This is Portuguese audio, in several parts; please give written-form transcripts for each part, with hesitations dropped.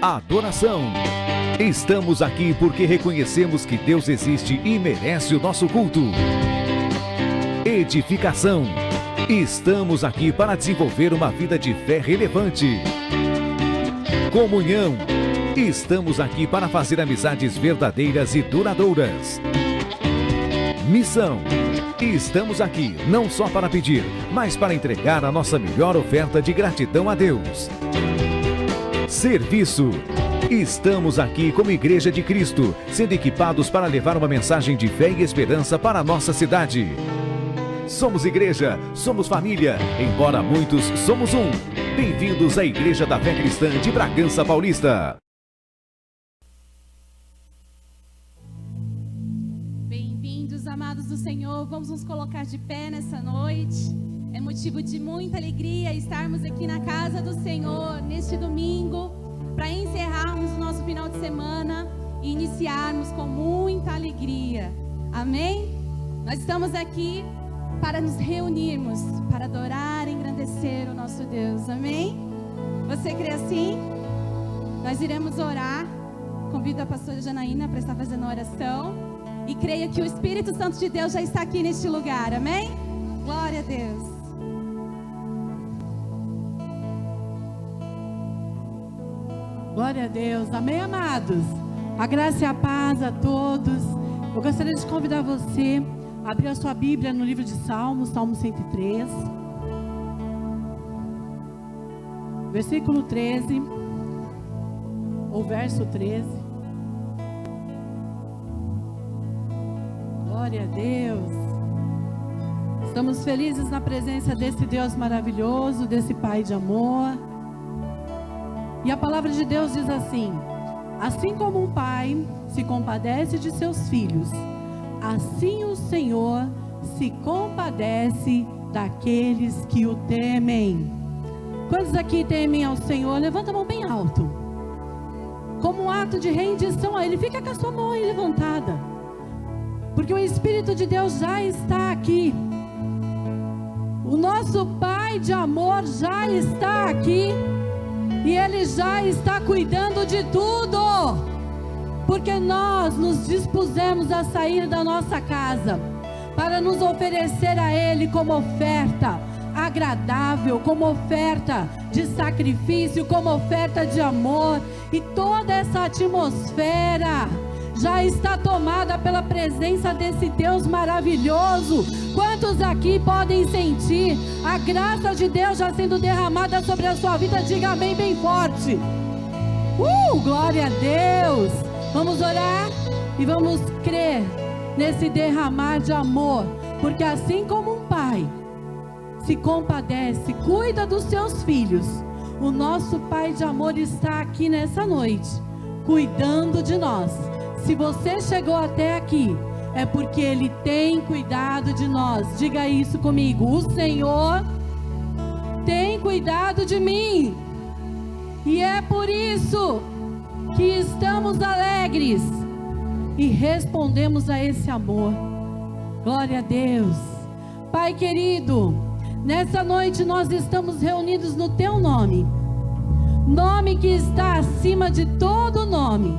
adoração. Estamos aqui porque reconhecemos que Deus existe e merece o nosso culto. Edificação. Estamos aqui para desenvolver uma vida de fé relevante. Comunhão. Estamos aqui para fazer amizades verdadeiras e duradouras. Missão. Estamos aqui não só para pedir, mas para entregar a nossa melhor oferta de gratidão a Deus. Serviço. Estamos aqui como Igreja de Cristo, sendo equipados para levar uma mensagem de fé e esperança para a nossa cidade. Somos igreja, somos família, embora muitos somos um. Bem-vindos à Igreja da Fé Cristã de Bragança Paulista. Bem-vindos, amados do Senhor. Vamos nos colocar de pé nessa noite. É motivo de muita alegria estarmos aqui na casa do Senhor neste domingo, para encerrarmos o nosso final de semana e iniciarmos com muita alegria. Amém? Nós estamos aqui para nos reunirmos, para adorar e engrandecer o nosso Deus. Amém? Você crê assim? Nós iremos orar. Convido a pastora Janaína para estar fazendo a oração. E creia que o Espírito Santo de Deus já está aqui neste lugar. Amém? Glória a Deus. Glória a Deus. Amém, amados? A graça e a paz a todos. Eu gostaria de convidar você a abrir a sua Bíblia no livro de Salmos, Salmo 103. Versículo 13. Ou verso 13. Glória a Deus. Estamos felizes na presença desse Deus maravilhoso, desse Pai de amor. E a palavra de Deus diz assim: assim como um pai se compadece de seus filhos, assim o Senhor se compadece daqueles que o temem. Quantos aqui temem ao Senhor? Levanta a mão bem alto. Como um ato de rendição a Ele, fica com a sua mão aí levantada. Porque o Espírito de Deus já está aqui. O nosso Pai de amor já está aqui. E Ele já está cuidando de tudo. Porque nós nos dispusemos a sair da nossa casa para nos oferecer a Ele como oferta agradável, como oferta de sacrifício, como oferta de amor. E toda essa atmosfera já está tomada pela presença desse Deus maravilhoso. Quantos aqui podem sentir a graça de Deus já sendo derramada sobre a sua vida? Diga amém bem forte. Glória a Deus. Vamos orar e vamos crer nesse derramar de amor, porque assim como um pai se compadece, cuida dos seus filhos, o nosso Pai de amor está aqui nessa noite, cuidando de nós. Se você chegou até aqui, é porque Ele tem cuidado de nós. Diga isso comigo: o Senhor tem cuidado de mim. E é por isso que estamos alegres e respondemos a esse amor. Glória a Deus. Pai querido, nessa noite nós estamos reunidos no Teu nome, nome que está acima de todo nome.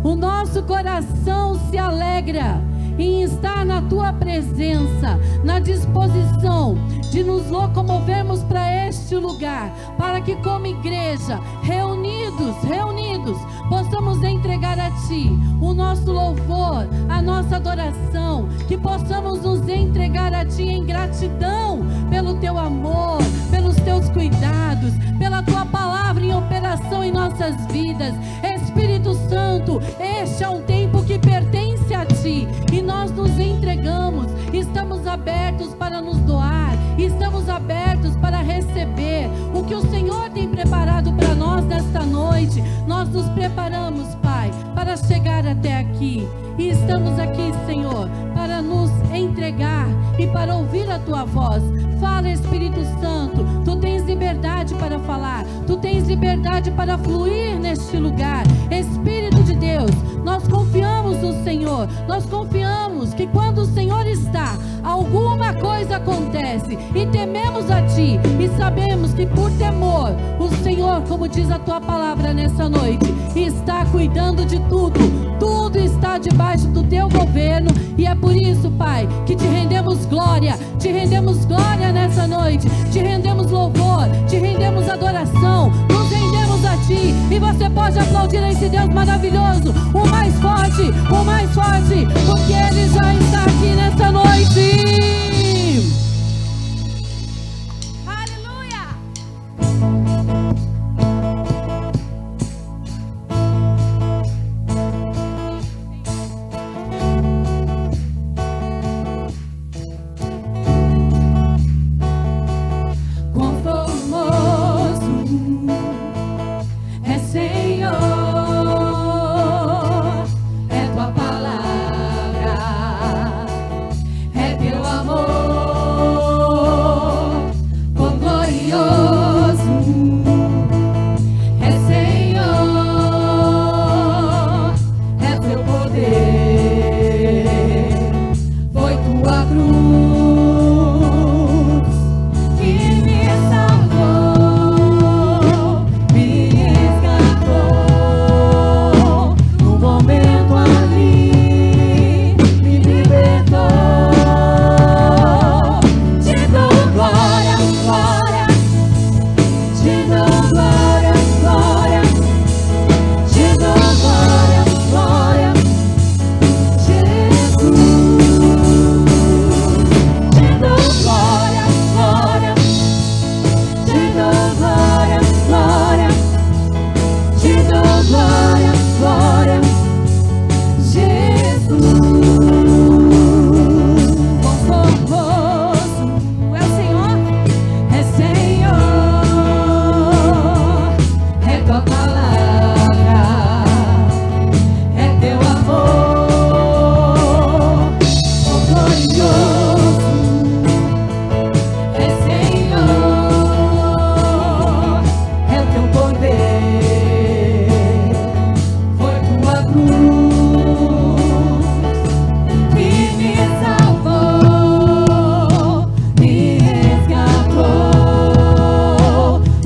O nosso coração se alegra em estar na Tua presença, na disposição de nos locomovermos para este lugar, para que como igreja, reunidos, possamos entregar a Ti o nosso louvor, a nossa adoração, que possamos nos entregar a Ti em gratidão pelo Teu amor, pelos Teus cuidados, pela Tua palavra em operação em nossas vidas. Espírito Santo, este é um tempo que pertence a Ti e nós nos entregamos, estamos abertos para nos doar, estamos abertos para receber o que o Senhor tem preparado para nós nesta noite. Nós nos preparamos, Pai, para chegar até aqui e estamos aqui, Senhor, para nos entregar e para ouvir a Tua voz. Fala, Espírito Santo, Tu tens liberdade para falar, Tu tens liberdade para fluir neste lugar. Espírito de Deus, nós confiamos no Senhor. Nós confiamos que quando o Senhor está, alguma coisa acontece, e tememos a Ti, e sabemos que por temor, o Senhor, como diz a Tua palavra nessa noite, está cuidando de tudo, tudo está debaixo do Teu governo, e é por isso, Pai, que Te rendemos glória nessa noite, Te rendemos louvor, Te rendemos adoração, nos rendemos a Ti, e você pode aplaudir a esse Deus maravilhoso, o mais forte, porque Ele já está aqui nessa noite. Aleluia! Quão formoso é Senhor, é Tua palavra, é Teu amor. Quão glorioso é Senhor, é Teu poder. Foi Tua cruz que me salvou, me resgatou. No momento ali, me libertou. Te dou glória, glória. Te dou glória, glória. Te dou glória, glória. Jesus. Te dou glória, glória. Te dou glória, glória. Te dou glória, glória. Jesus. Quão formoso é o Senhor, é Senhor, é Tua palavra, é Teu amor. Quão glorioso é Senhor, é Teu poder. Foi Tua cruz que me salvou, me resgatou.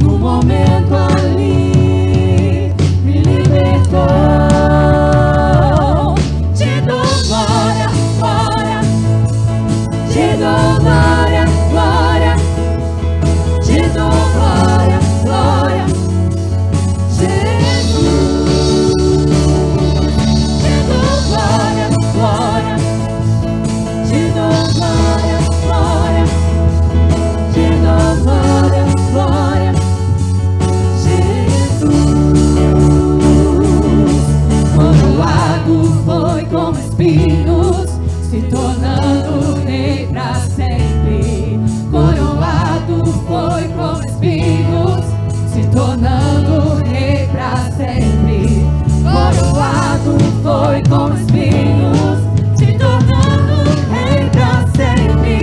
No momento ali, me libertou. Te dou glória, glória. Te dou glória, glória. Te dou glória, glória. Jesus. Te dou glória, glória. Te dou glória, glória. Te dou glória, glória. Jesus. Coroado foi com espinhos, se tornando rei pra sempre. Coroado foi com espinhos, se tornando rei pra sempre. Coroado foi com espinhos, se tornando rei pra sempre.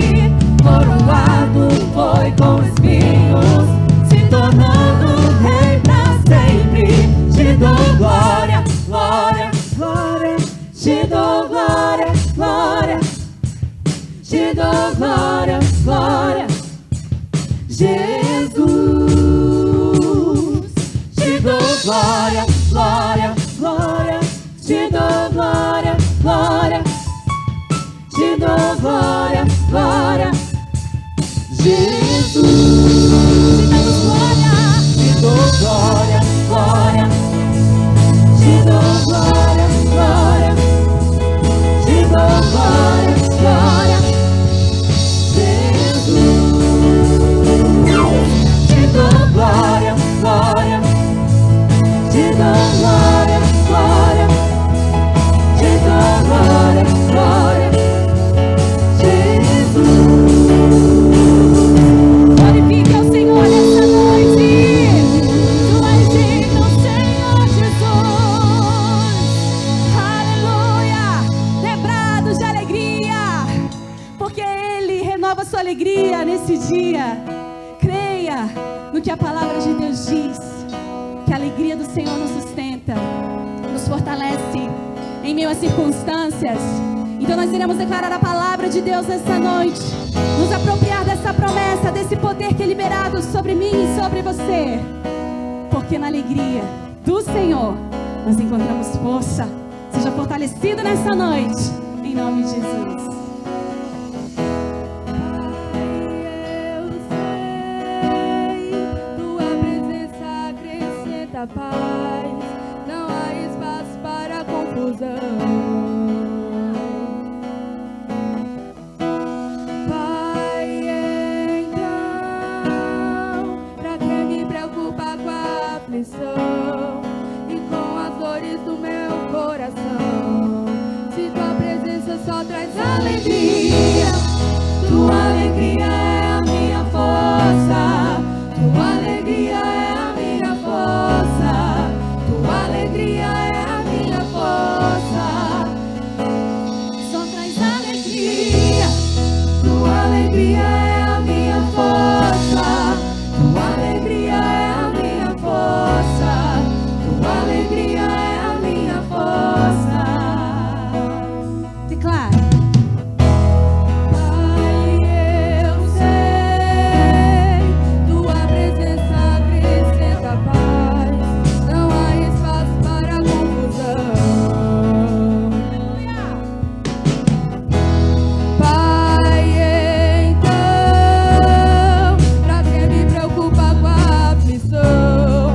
Coroado foi com espinhos, se tornando rei pra sempre. Te dou glória, glória, glória. Te dou glória, glória. Te dou glória, glória. Jesus. Te dou glória, glória, glória. Te dou glória, glória. Te dou glória, glória. Jesus. Te dou glória, glória. Te dou glória, glória. Te dou glória, glória. Jesus. Te dou glória, glória. Te dou glória, glória. Te dou glória, glória. Jesus. Glorifique ao Senhor nessa noite. Tu és digno, Senhor Jesus. Aleluia. Lembrados de alegria, porque Ele renova sua alegria nesse dia. Creia no que a palavra de Deus diz, que a alegria do Senhor nos sustenta, nos fortalece. em meio às circunstâncias. Então nós iremos declarar a palavra de Deus nessa noite, nos apropriar dessa promessa, desse poder que é liberado sobre mim e sobre você, porque na alegria do Senhor nós encontramos força. Seja fortalecido nessa noite, em nome de Jesus. Paz, não há espaço para confusão. Pai, então, pra que me preocupar com a aflição e com as dores do meu coração? Se tua presença só traz alegria, tua alegria é a minha força, tua alegria é a minha força. Tua alegria é a minha força, só traz alegria. Tua alegria é a minha força, tua alegria é a minha força, tua alegria é a minha força. Declara. Pai, eu sei, tua presença acrescenta paz. Não há espaço para confusão. Pai, então, pra que me preocupar com a aflição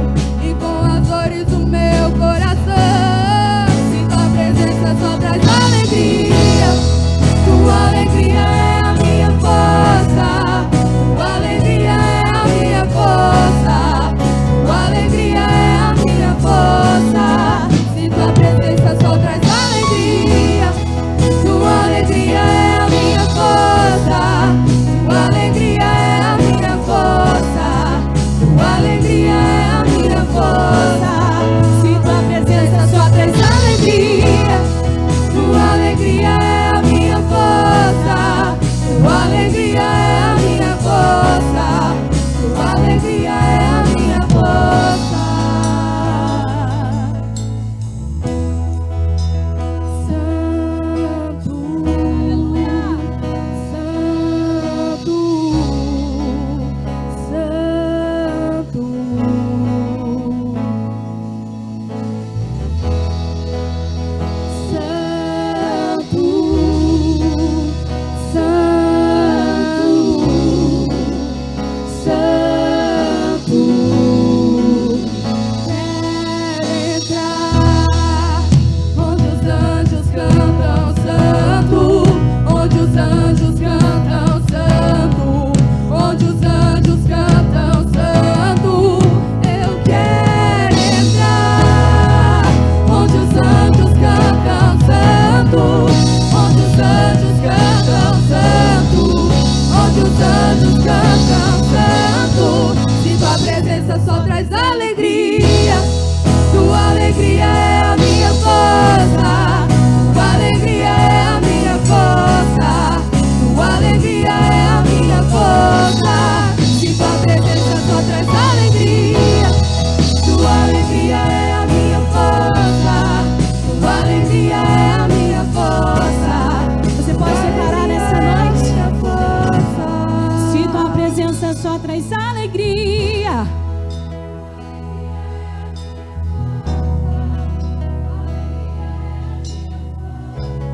e com as dores do meu coração? Se tua presença só traz alegria, tua alegria é a minha força, tua alegria é a minha força, tua alegria é a minha força. Se tua presença só traz alegria, tua alegria é a minha força, tua alegria é a minha força, tua alegria é a minha força. Se tua presença só traz alegria, tua alegria é a minha força, tua alegria é a minha força, tua alegria é a minha força. Santo, Santo, onde os anjos cantam santo, onde os anjos cantam santo, eu quero entrar. Onde os anjos cantam santo, onde os anjos cantam santo, onde os anjos cantam santo. Se tua presença só traz alegria, tua alegria é a minha força, tua alegria é a minha força, tua alegria é a minha força. Se tua presença só traz alegria, tua alegria é a minha força, tua alegria é a minha força. Você pode declarar nessa noite. Minha força. Se tua presença só traz alegria,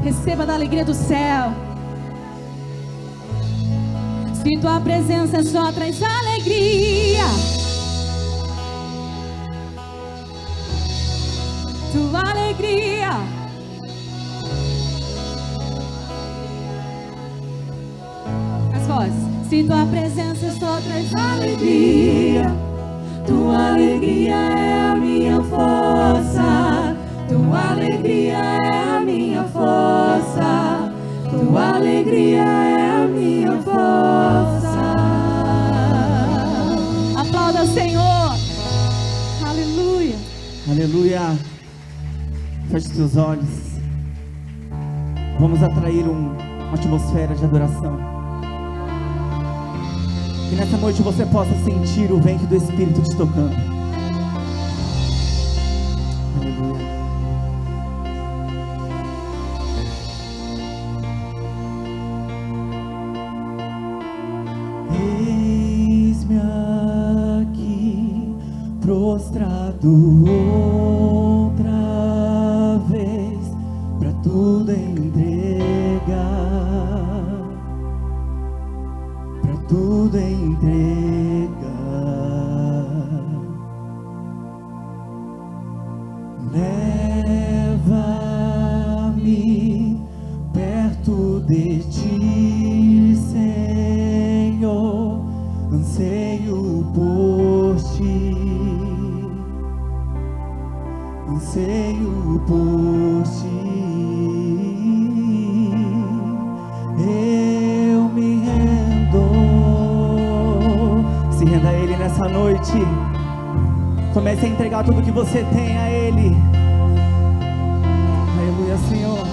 receba da alegria do céu. Se tua presença só traz alegria, tua alegria. As vozes. Se tua presença só traz alegria, tua alegria é a minha força, tua alegria é a minha força, tua alegria é a minha força. Aplauda o Senhor. Aleluia. Aleluia. Feche seus olhos. Vamos atrair uma atmosfera de adoração. Que nessa noite você possa sentir o vento do Espírito te tocando. Aleluia. de ti, Senhor, anseio por ti, anseio por ti. Eu me rendo. Se renda a Ele nessa noite. Comece a entregar tudo que você tem a Ele. Aleluia, Senhor.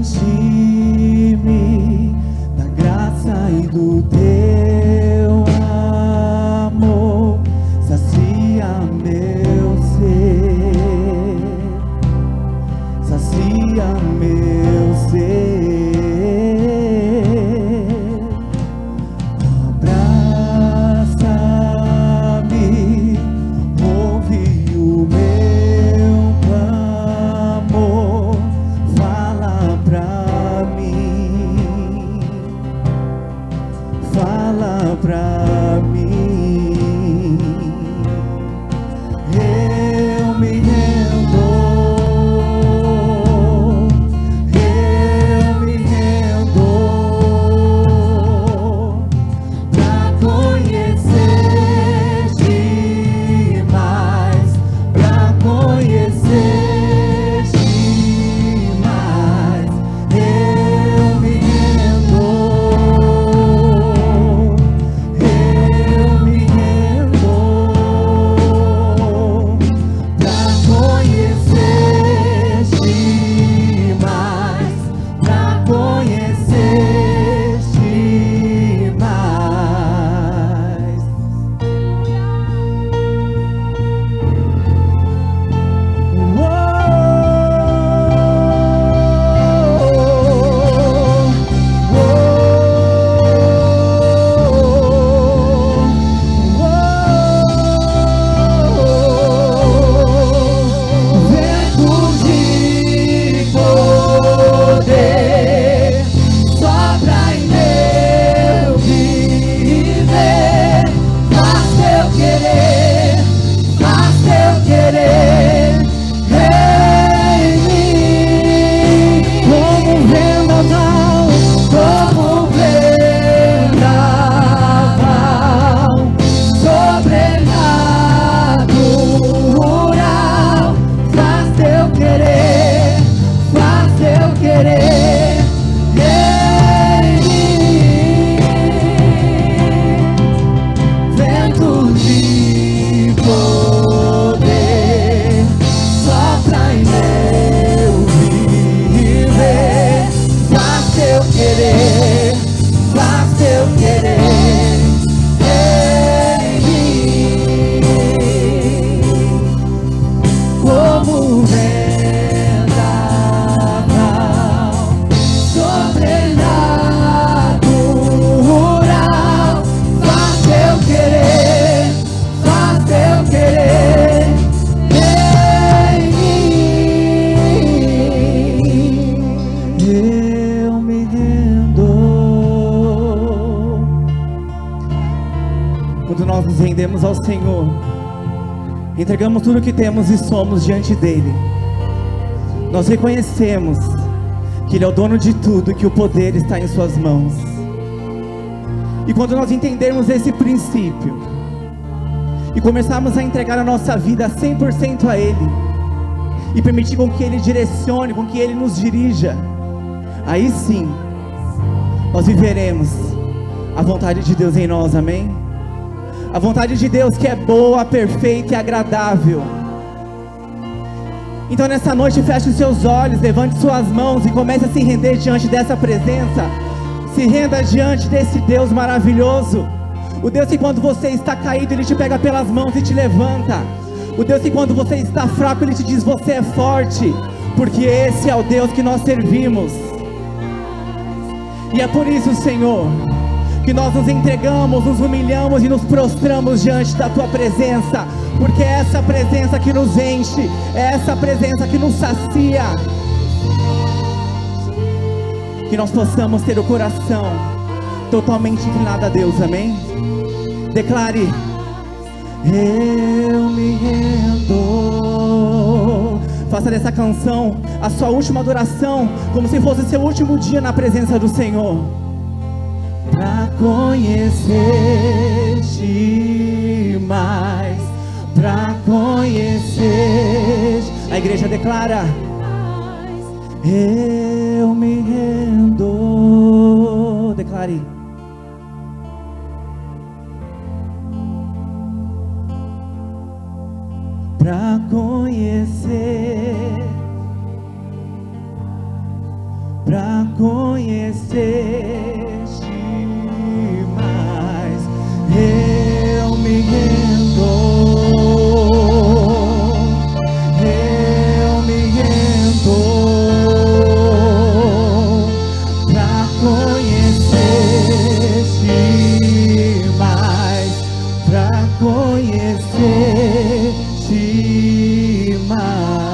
Enche-me da graça e do teu amor, sacia meu ser, sacia meu ser. Abraça-me, ouve o meu clamor, fala pra mim, fala pra mim. Eu me rendo, eu me rendo pra conhecer-te mais, pra conhecer-te mais. Eu me rendo, eu me rendo pra conhecer-te mais, pra conhecer-te mais. Vento de poder sopra em meu viver, faz teu querer em mim. Como um vendaval, como um vendaval sobrenatural, faz teu querer em mim. Vento de poder sopra em meu viver, faz teu querer em mim. Como um vendaval sobrenatural, faz teu querer em mim. Eu me rendo. Quando nós nos rendemos ao Senhor, entregamos tudo que temos e somos diante dele, nós reconhecemos que Ele é o dono de tudo e que o poder está em suas mãos. E quando nós entendermos esse princípio e começarmos a entregar a nossa vida 100% a Ele e permitir com que Ele direcione, com que Ele nos dirija, aí sim nós viveremos a vontade de Deus em nós, amém? A vontade de Deus que é boa, perfeita e agradável. Então nessa noite feche os seus olhos, levante suas mãos e comece a se render diante dessa presença. Se renda diante desse Deus maravilhoso. O Deus que quando você está caído, Ele te pega pelas mãos e te levanta. O Deus que quando você está fraco, Ele te diz: você é forte. Porque esse é o Deus que nós servimos. E é por isso, Senhor, que nós nos entregamos, nos humilhamos e nos prostramos diante da Tua presença, porque é essa presença que nos enche, é essa presença que nos sacia. Que nós possamos ter o coração totalmente inclinado a Deus, amém? Declare: eu me rendo. Faça dessa canção a sua última adoração, como se fosse seu último dia na presença do Senhor. Pra conhecer-te mais, pra conhecer. A igreja declara: eu me rendo. Declare: pra conhecer, pra conhecer-te mais, eu me rendo, eu me rendo, pra conhecer-te mais, pra conhecer-te mais.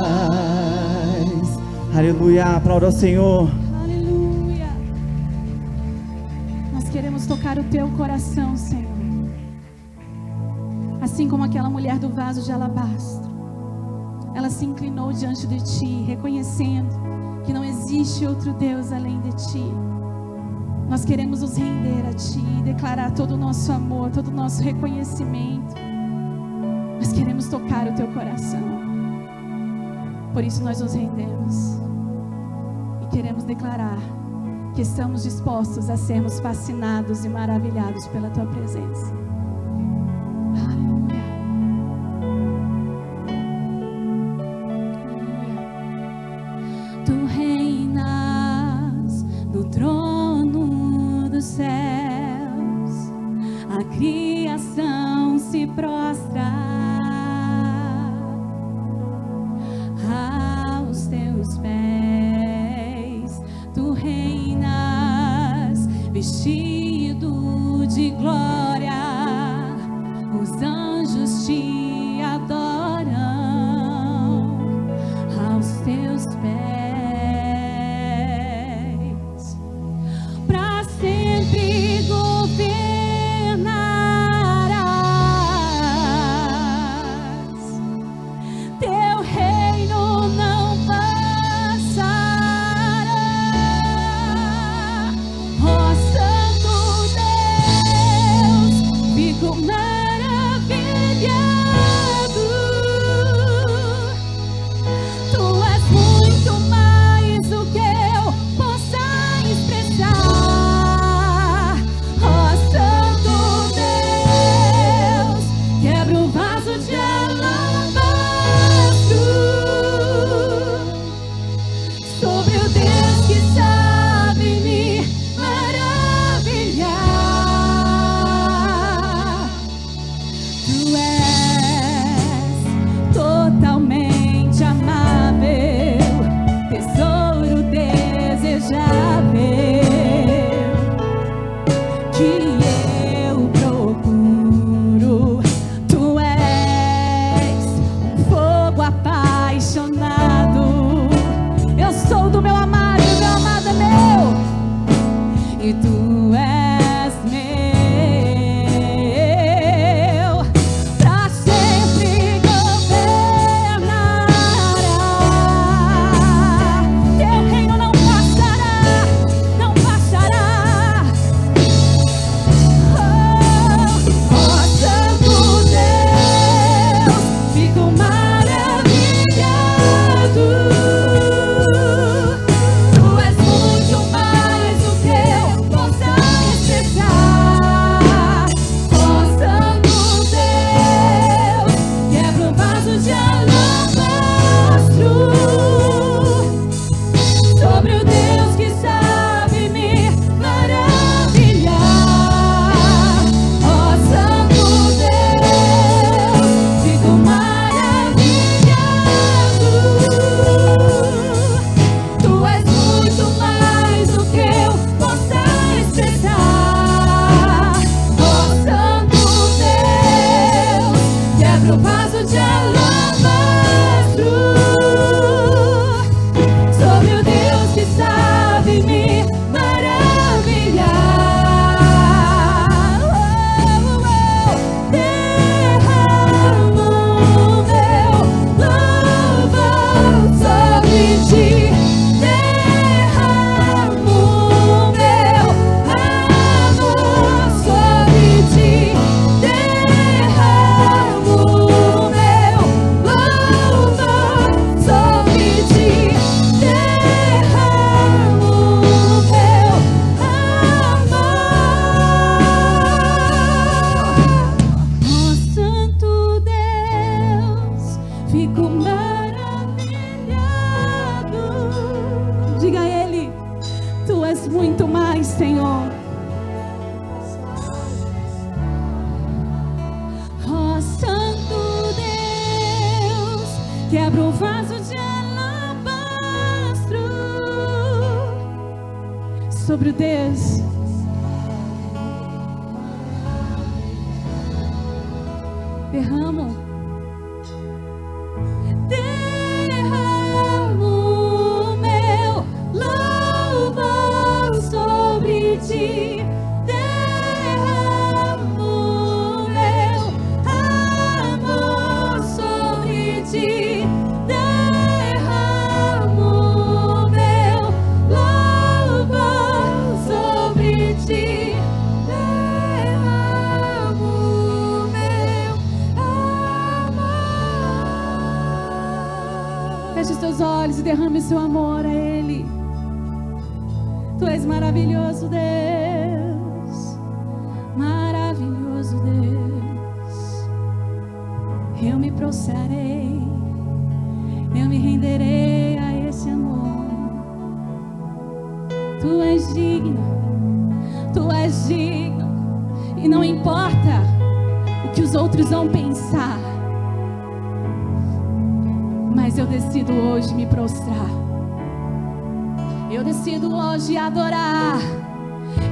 Aleluia, aplauda ao Senhor. Aleluia. Nós queremos tocar o teu coração, Senhor. Assim como aquela mulher do vaso de alabastro, ela se inclinou diante de ti, reconhecendo que não existe outro Deus além de ti. Nós queremos nos render a ti, declarar todo o nosso amor, todo o nosso reconhecimento. Nós queremos tocar o teu coração. Por isso nós nos rendemos e queremos declarar que estamos dispostos a sermos fascinados e maravilhados pela tua presença. Aleluia. Aleluia. Tu reinas no trono dos céus, a criação se prostra aos teus pés. Tu reinas vestido de glória, os anjos te adoram aos teus pés. Pra sempre governarás. Quebra o vaso de alabastro sobre o Deus. Derramo meu louvor sobre ti. Derramo meu amor sobre ti. Derramo meu louvor sobre ti. Derramo meu amor. Feche os teus olhos e derrame seu amor a Ele. Tu és maravilhoso, Deus. Maravilhoso, Deus. Eu me prostrarei, eu me renderei a esse amor. Tu és digno, tu és digno. E não importa o que os outros vão pensar, mas eu decido hoje me prostrar. Eu decido hoje adorar.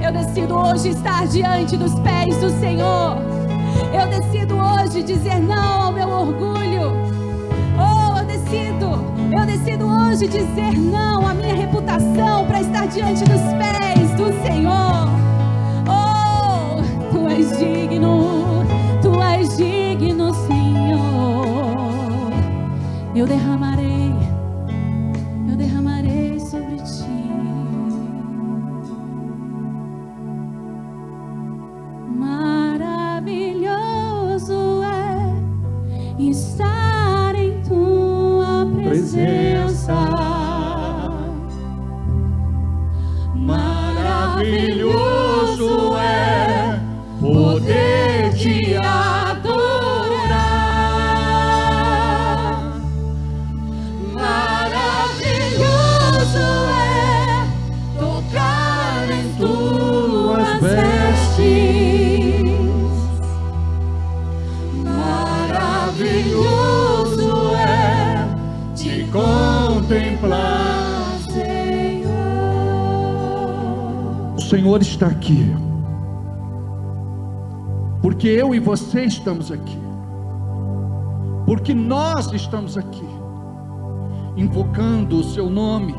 Eu decido hoje estar diante dos pés do Senhor. Eu decido hoje dizer não ao meu orgulho. Oh, eu decido hoje dizer não à minha reputação para estar diante dos pés do Senhor. Oh, tu és digno, Senhor. Eu derramarei sobre ti. Maravilhoso é estar em tua presença. Maravilhoso é poder te adorar. Maravilhoso é tocar em tuas vestes. Maravilhoso é te contemplar, Senhor. O Senhor está aqui, porque eu e você estamos aqui, porque nós estamos aqui, invocando o seu nome,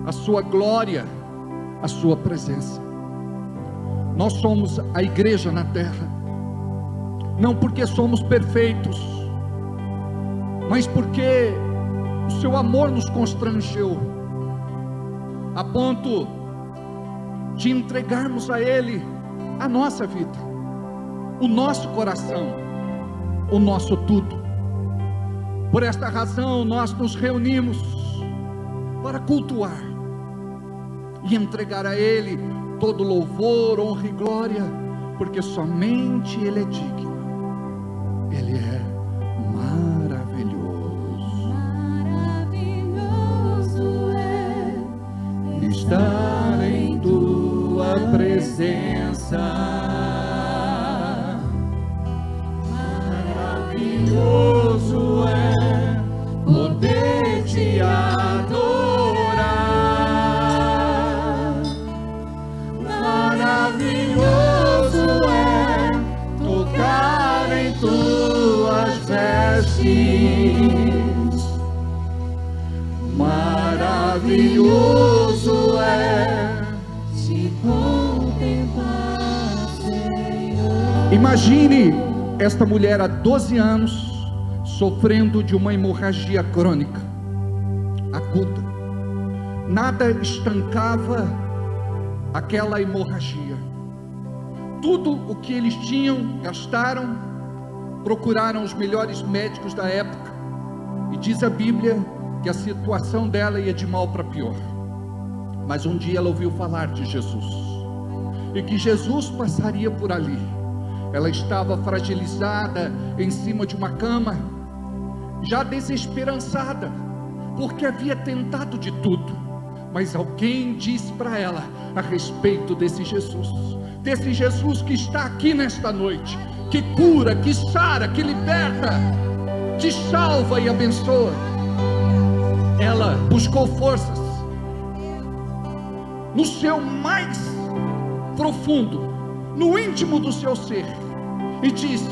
a sua glória, a sua presença. Nós somos a igreja na terra, não porque somos perfeitos, mas porque o seu amor nos constrangeu, a ponto de entregarmos a Ele a nossa vida, o nosso coração, o nosso tudo. Por esta razão nós nos reunimos para cultuar e entregar a Ele todo louvor, honra e glória, porque somente Ele é digno. Ele é maravilhoso. Maravilhoso é Estar em tua presença. Maravilhoso é poder te adorar. Maravilhoso é tocar em tuas vestes. Maravilhoso é te contemplar, Senhor. Imagine esta mulher há 12 anos sofrendo de uma hemorragia crônica, aguda. Nada estancava aquela hemorragia. Tudo o que eles tinham, gastaram, procuraram os melhores médicos da época, e diz a Bíblia que a situação dela ia de mal para pior. Mas um dia ela ouviu falar de Jesus, e que Jesus passaria por ali. Ela estava fragilizada em cima de uma cama, já desesperançada, porque havia tentado de tudo. Mas alguém disse para ela a respeito desse Jesus que está aqui nesta noite, que cura, que sara, que liberta. te salva e abençoa. Ela buscou forças no seu mais profundo, no íntimo do seu ser, e disse: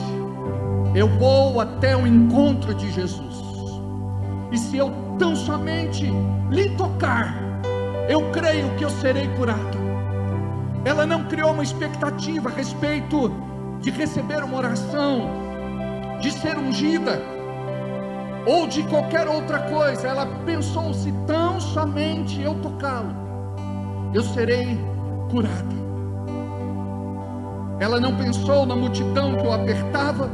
eu vou até o encontro de Jesus, e se eu tão somente lhe tocar, eu creio que eu serei curado. Ela não criou uma expectativa a respeito de receber uma oração, de ser ungida, ou de qualquer outra coisa. Ela pensou: se tão somente eu tocá-lo, eu serei curada. Ela não pensou na multidão que o apertava,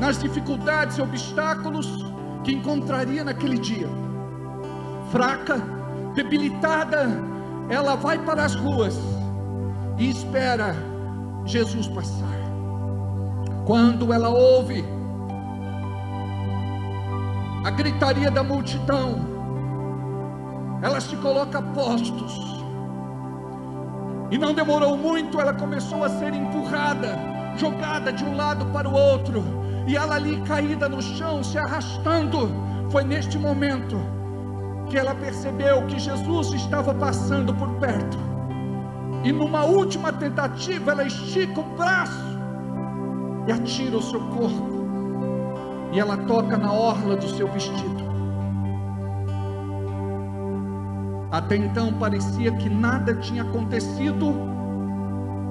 nas dificuldades e obstáculos que encontraria naquele dia. Fraca, debilitada, ela vai para as ruas e espera Jesus passar. Quando ela ouve a gritaria da multidão, ela se coloca a postos, e não demorou muito, ela começou a ser empurrada, jogada de um lado para o outro, e ela ali caída no chão, se arrastando. Foi neste momento que ela percebeu que Jesus estava passando por perto, e numa última tentativa, ela estica o braço e atira o seu corpo, e ela toca na orla do seu vestido. Até então parecia que nada tinha acontecido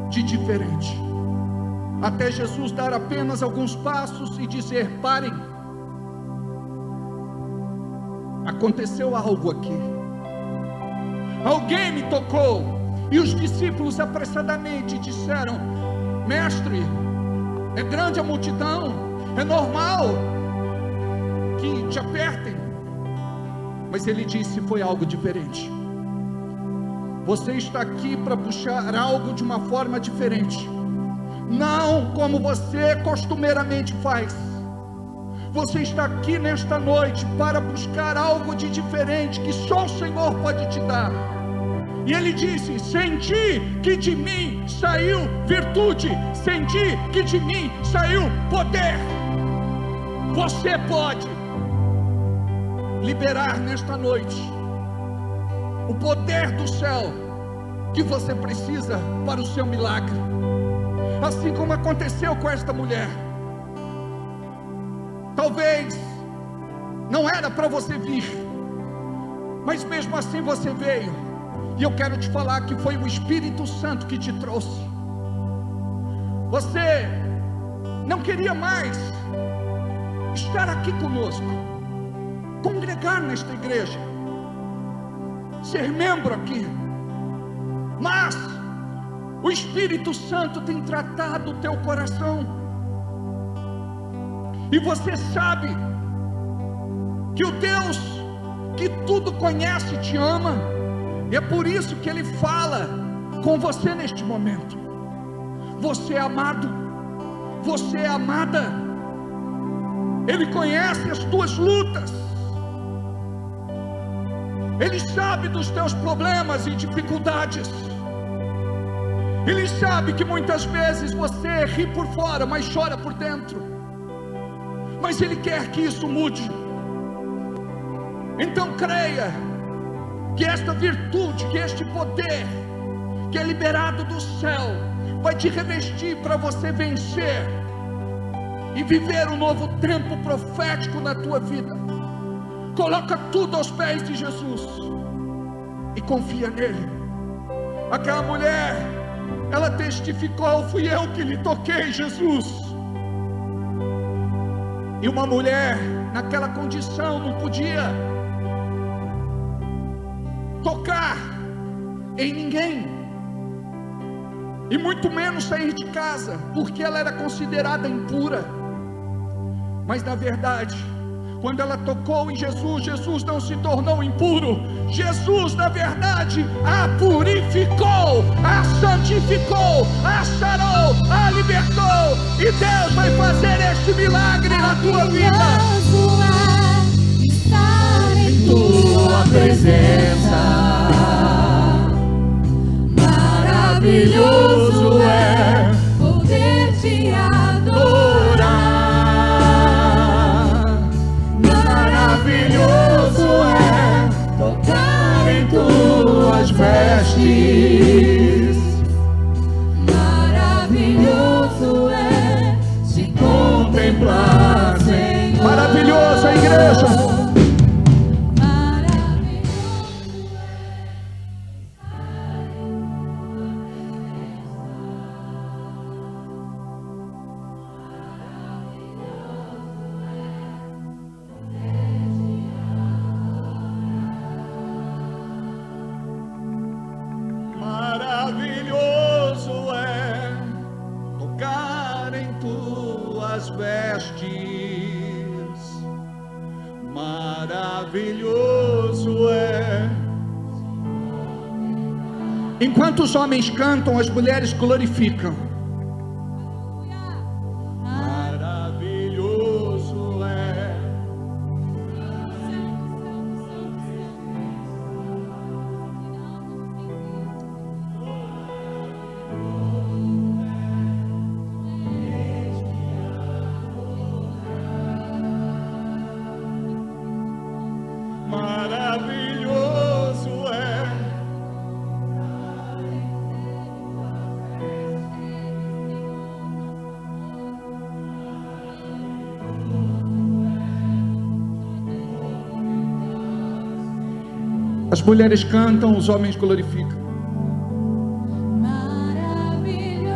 de diferente, até Jesus dar apenas alguns passos e dizer: parem, aconteceu algo aqui, alguém me tocou. E os discípulos apressadamente disseram: mestre, é grande a multidão, é normal que te apertem. Mas ele disse: foi algo diferente. Você está aqui para buscar algo de uma forma diferente, não como você costumeiramente faz. Você está aqui nesta noite para buscar algo de diferente que só o Senhor pode te dar. E ele disse: senti que de mim saiu virtude, senti que de mim saiu poder. Você pode liberar nesta noite o poder do céu que você precisa para o seu milagre, assim como aconteceu com esta mulher. Talvez não era para você vir, mas mesmo assim você veio, e eu quero te falar que foi o Espírito Santo que te trouxe. Você não queria mais estar aqui conosco, congregar nesta igreja, ser membro aqui, mas o Espírito Santo tem tratado o teu coração, e você sabe que o Deus que tudo conhece te ama, e é por isso que Ele fala com você neste momento. Você é amado, você é amada. Ele conhece as tuas lutas, Ele sabe dos teus problemas e dificuldades. Ele sabe que muitas vezes você ri por fora, mas chora por dentro. Mas Ele quer que isso mude. Então creia que esta virtude, que este poder que é liberado do céu, vai te revestir para você vencer e viver um novo tempo profético na tua vida. Coloca tudo aos pés de Jesus e confia nele. Aquela mulher, ela testificou: fui eu que lhe toquei, Jesus. E uma mulher naquela condição não podia tocar em ninguém, e muito menos sair de casa, porque ela era considerada impura. Mas na verdade, quando ela tocou em Jesus, Jesus não se tornou impuro. Jesus, na verdade, a purificou, a santificou, a sarou, a libertou. E Deus vai fazer este milagre na tua vida. Estar em tua presença, maravilhoso é poder te adorar. em tuas vestes. Maravilhoso é te contemplar, Senhor. Maravilhoso a igreja. Maravilhoso é tocar em tuas vestes. Maravilhoso é. Enquanto os homens cantam, as mulheres glorificam. Maravilhoso é. Maravilhoso é. As mulheres cantam, os homens glorificam. Maravilhoso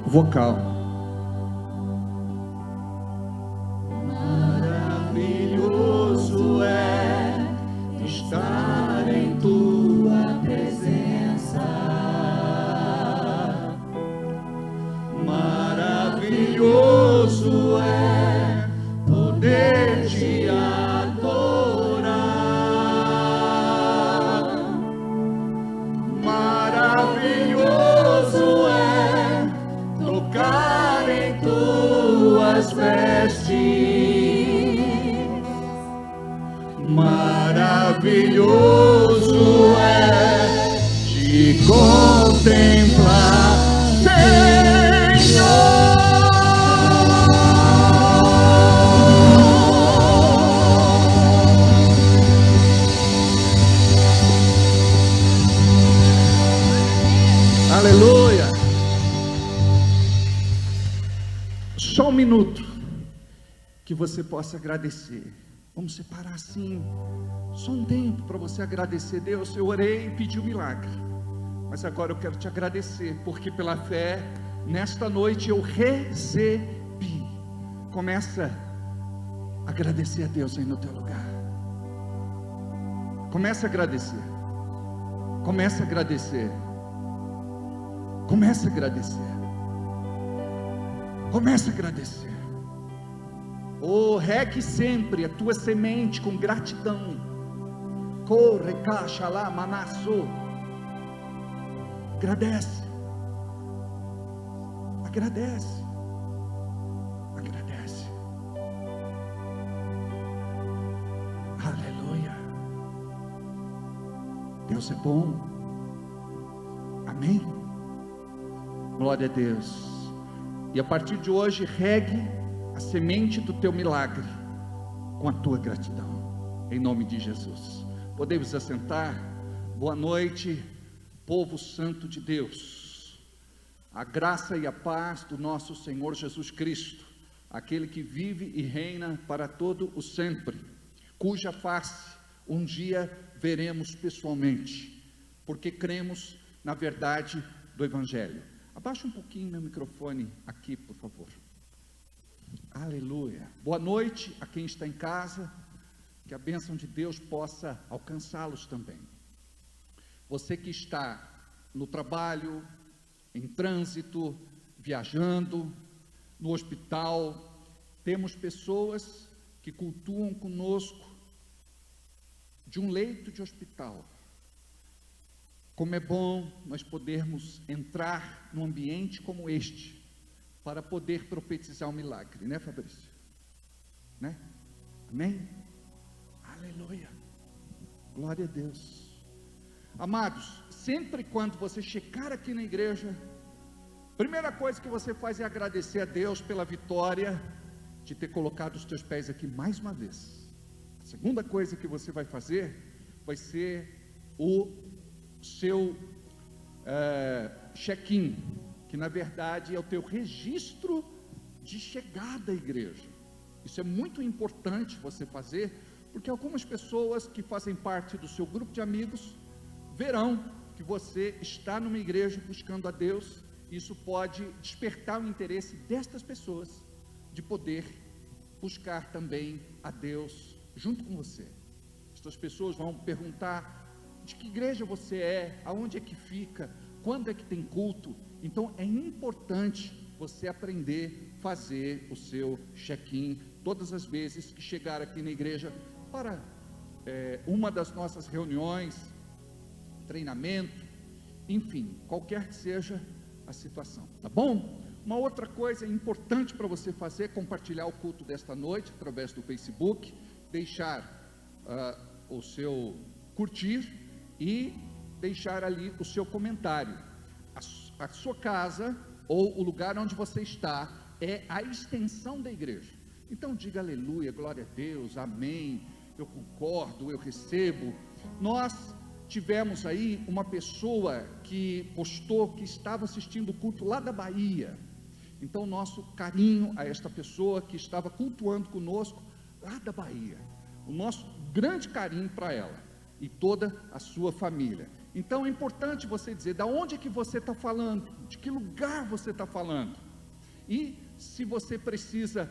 Vocal. Maravilhoso é estar em tua presença. Maravilhoso é poder te adorar. Maravilhoso é tocar em tuas vestes. Maravilhoso é te contemplar, Senhor. Aleluia. Só um minuto que você possa agradecer. Vamos separar assim, só um tempo para você agradecer. Deus, eu orei e pedi um milagre, mas agora eu quero te agradecer, porque pela fé, nesta noite eu recebi. Começa a agradecer a Deus aí no teu lugar. Começa a agradecer. Começa a agradecer. Começa a agradecer. Começa a agradecer. Oh, regue sempre a tua semente com gratidão. Corre, caixa lá, manassô. Agradece. Agradece. Agradece. Aleluia. Deus é bom. Amém. Glória a Deus. E a partir de hoje, regue a semente do teu milagre com a tua gratidão, em nome de Jesus. Podemos assentar. Boa noite, povo santo de Deus. A graça e a paz do nosso Senhor Jesus Cristo, aquele que vive e reina para todo o sempre, cuja face um dia veremos pessoalmente, porque cremos na verdade do Evangelho. Abaixa um pouquinho meu microfone aqui, por favor. Aleluia. Boa noite a quem está em casa, que a bênção de Deus possa alcançá-los também. Você que está no trabalho, em trânsito, viajando, no hospital, Temos pessoas que cultuam conosco de um leito de hospital. Como é bom nós podermos entrar num ambiente como este, para poder profetizar um milagre, né, Fabrício? Né? Amém? Aleluia, glória a Deus. Amados, sempre quando você chegar aqui na igreja, primeira coisa que você faz é agradecer a Deus pela vitória de ter colocado os teus pés aqui mais uma vez. A segunda coisa que você vai fazer vai ser o seu check-in, que na verdade é o teu registro de chegada à igreja. Isso é muito importante você fazer, porque algumas pessoas que fazem parte do seu grupo de amigos verão que você está numa igreja buscando a Deus. Isso pode despertar o interesse destas pessoas de poder buscar também a Deus junto com você. Estas pessoas vão perguntar de que igreja você é, aonde é que fica, quando é que tem culto. Então é importante você aprender a fazer o seu check-in todas as vezes que chegar aqui na igreja para uma das nossas reuniões, treinamento, enfim, qualquer que seja a situação, tá bom? Uma outra coisa importante para você fazer é compartilhar o culto desta noite através do Facebook, deixar o seu curtir e deixar ali o seu comentário. A sua casa ou o lugar onde você está é a extensão da igreja. Então diga aleluia, glória a Deus, amém, eu concordo, eu recebo. Nós tivemos aí uma pessoa que postou que estava assistindo o culto lá da Bahia. Então nosso carinho a esta pessoa que estava cultuando conosco lá da Bahia, o nosso grande carinho para ela e toda a sua família. Então é importante você dizer da onde é que você está falando, de que lugar você está falando. E se você precisa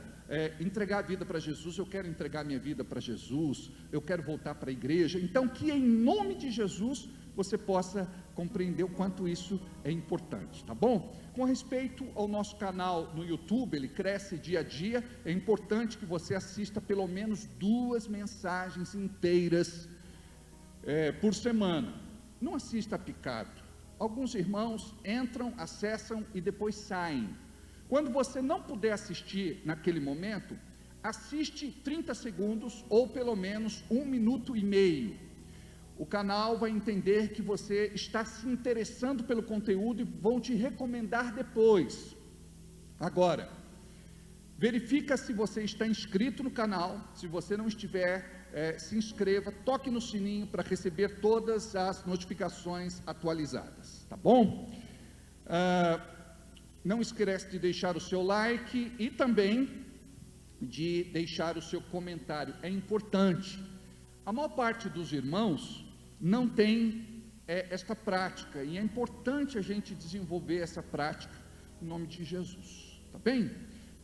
entregar a vida para Jesus, eu quero entregar minha vida para Jesus, eu quero voltar para a igreja, então que em nome de Jesus você possa compreender o quanto isso é importante, tá bom? Com respeito ao nosso canal no YouTube, ele cresce dia a dia, é importante que você assista pelo menos 2 mensagens inteiras por semana. Não assista picado. Alguns irmãos entram, acessam e depois saem. Quando você não puder assistir naquele momento, assiste 30 segundos ou pelo menos 1 minuto e meio. O canal vai entender que você está se interessando pelo conteúdo e vão te recomendar depois. Agora, verifica se você está inscrito no canal. Se você não estiver, se inscreva, toque no sininho para receber todas as notificações atualizadas, tá bom? Não esquece de deixar o seu like e também de deixar o seu comentário, é importante. A maior parte dos irmãos não tem esta prática, e é importante a gente desenvolver essa prática em nome de Jesus, tá bem?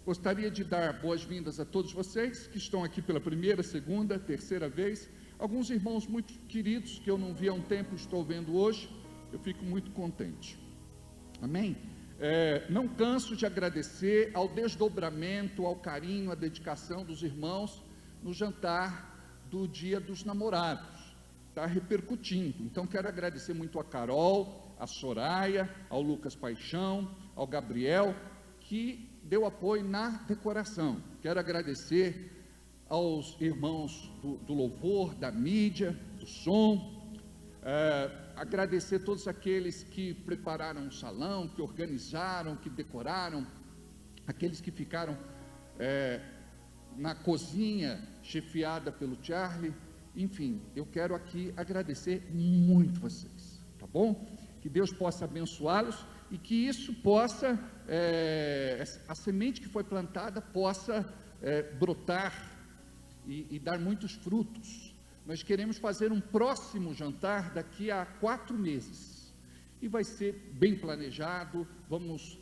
Gostaria de dar boas-vindas a todos vocês que estão aqui pela primeira, segunda, terceira vez. Alguns irmãos muito queridos que eu não vi há um tempo, estou vendo hoje, eu fico muito contente, amém? Não canso de agradecer ao desdobramento, ao carinho, à dedicação dos irmãos no jantar do Dia dos Namorados, está repercutindo. Então quero agradecer muito a Carol, a Soraya, ao Lucas Paixão, ao Gabriel, que deu apoio na decoração. Quero agradecer aos irmãos do louvor, da mídia, do som, agradecer todos aqueles que prepararam o salão, que organizaram, que decoraram, aqueles que ficaram na cozinha, chefiada pelo Charlie. Enfim, eu quero aqui agradecer muito vocês, tá bom? Que Deus possa abençoá-los e que isso possa, a semente que foi plantada possa brotar e dar muitos frutos. Nós queremos fazer um próximo jantar daqui a 4 meses, e vai ser bem planejado. Vamos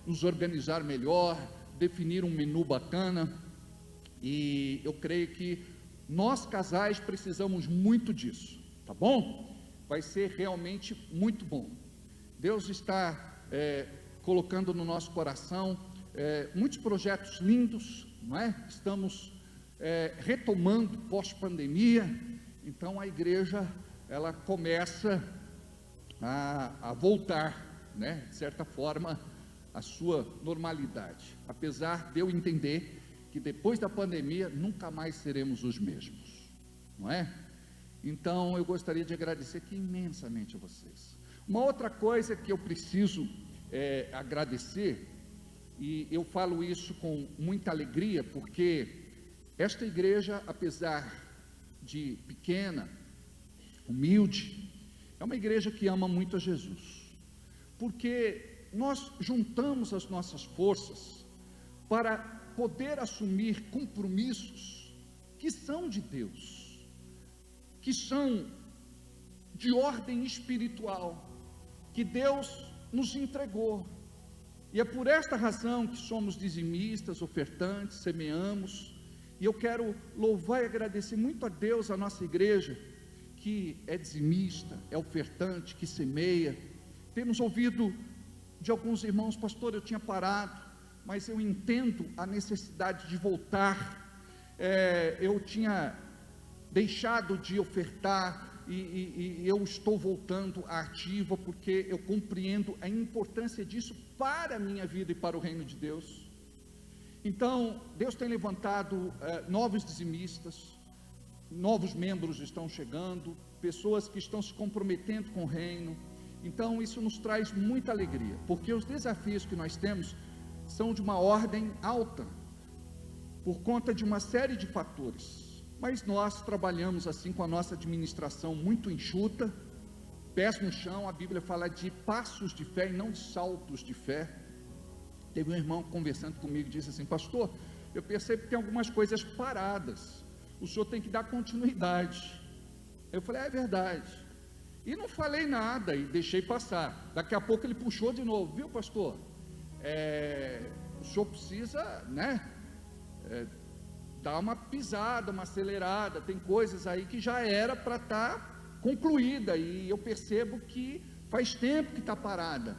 nos organizar melhor, definir um menu bacana, e eu creio que nós casais precisamos muito disso, tá bom? Vai ser realmente muito bom. Deus está colocando no nosso coração muitos projetos lindos, não é? Estamos retomando pós-pandemia, então a igreja, ela começa a voltar, né, de certa forma, à sua normalidade, apesar de eu entender que depois da pandemia nunca mais seremos os mesmos, não é? Então eu gostaria de agradecer aqui imensamente a vocês. Uma outra coisa que eu preciso agradecer, e eu falo isso com muita alegria, porque esta igreja, apesar de pequena, humilde, é uma igreja que ama muito a Jesus, porque nós juntamos as nossas forças para poder assumir compromissos que são de Deus, que são de ordem espiritual, que Deus nos entregou. E é por esta razão que somos dizimistas, ofertantes, semeamos. E eu quero louvar e agradecer muito a Deus, a nossa igreja, que é dizimista, é ofertante, que semeia. Temos ouvido de alguns irmãos: pastor, eu tinha parado, mas eu entendo a necessidade de voltar. Eu tinha deixado de ofertar e eu estou voltando à ativa, porque eu compreendo a importância disso para a minha vida e para o reino de Deus. Então, Deus tem levantado novos dizimistas, novos membros estão chegando, pessoas que estão se comprometendo com o reino. Então, isso nos traz muita alegria, porque os desafios que nós temos são de uma ordem alta, por conta de uma série de fatores. Mas nós trabalhamos assim com a nossa administração muito enxuta, pés no chão. A Bíblia fala de passos de fé e não saltos de fé. Teve um irmão conversando comigo e disse assim: pastor, eu percebo que tem algumas coisas paradas, o senhor tem que dar continuidade. Eu falei: é verdade. E não falei nada e deixei passar. Daqui a pouco ele puxou de novo: viu, pastor, o senhor precisa, né, dar uma pisada, uma acelerada. Tem coisas aí que já era para estar concluída, e eu percebo que faz tempo que está parada.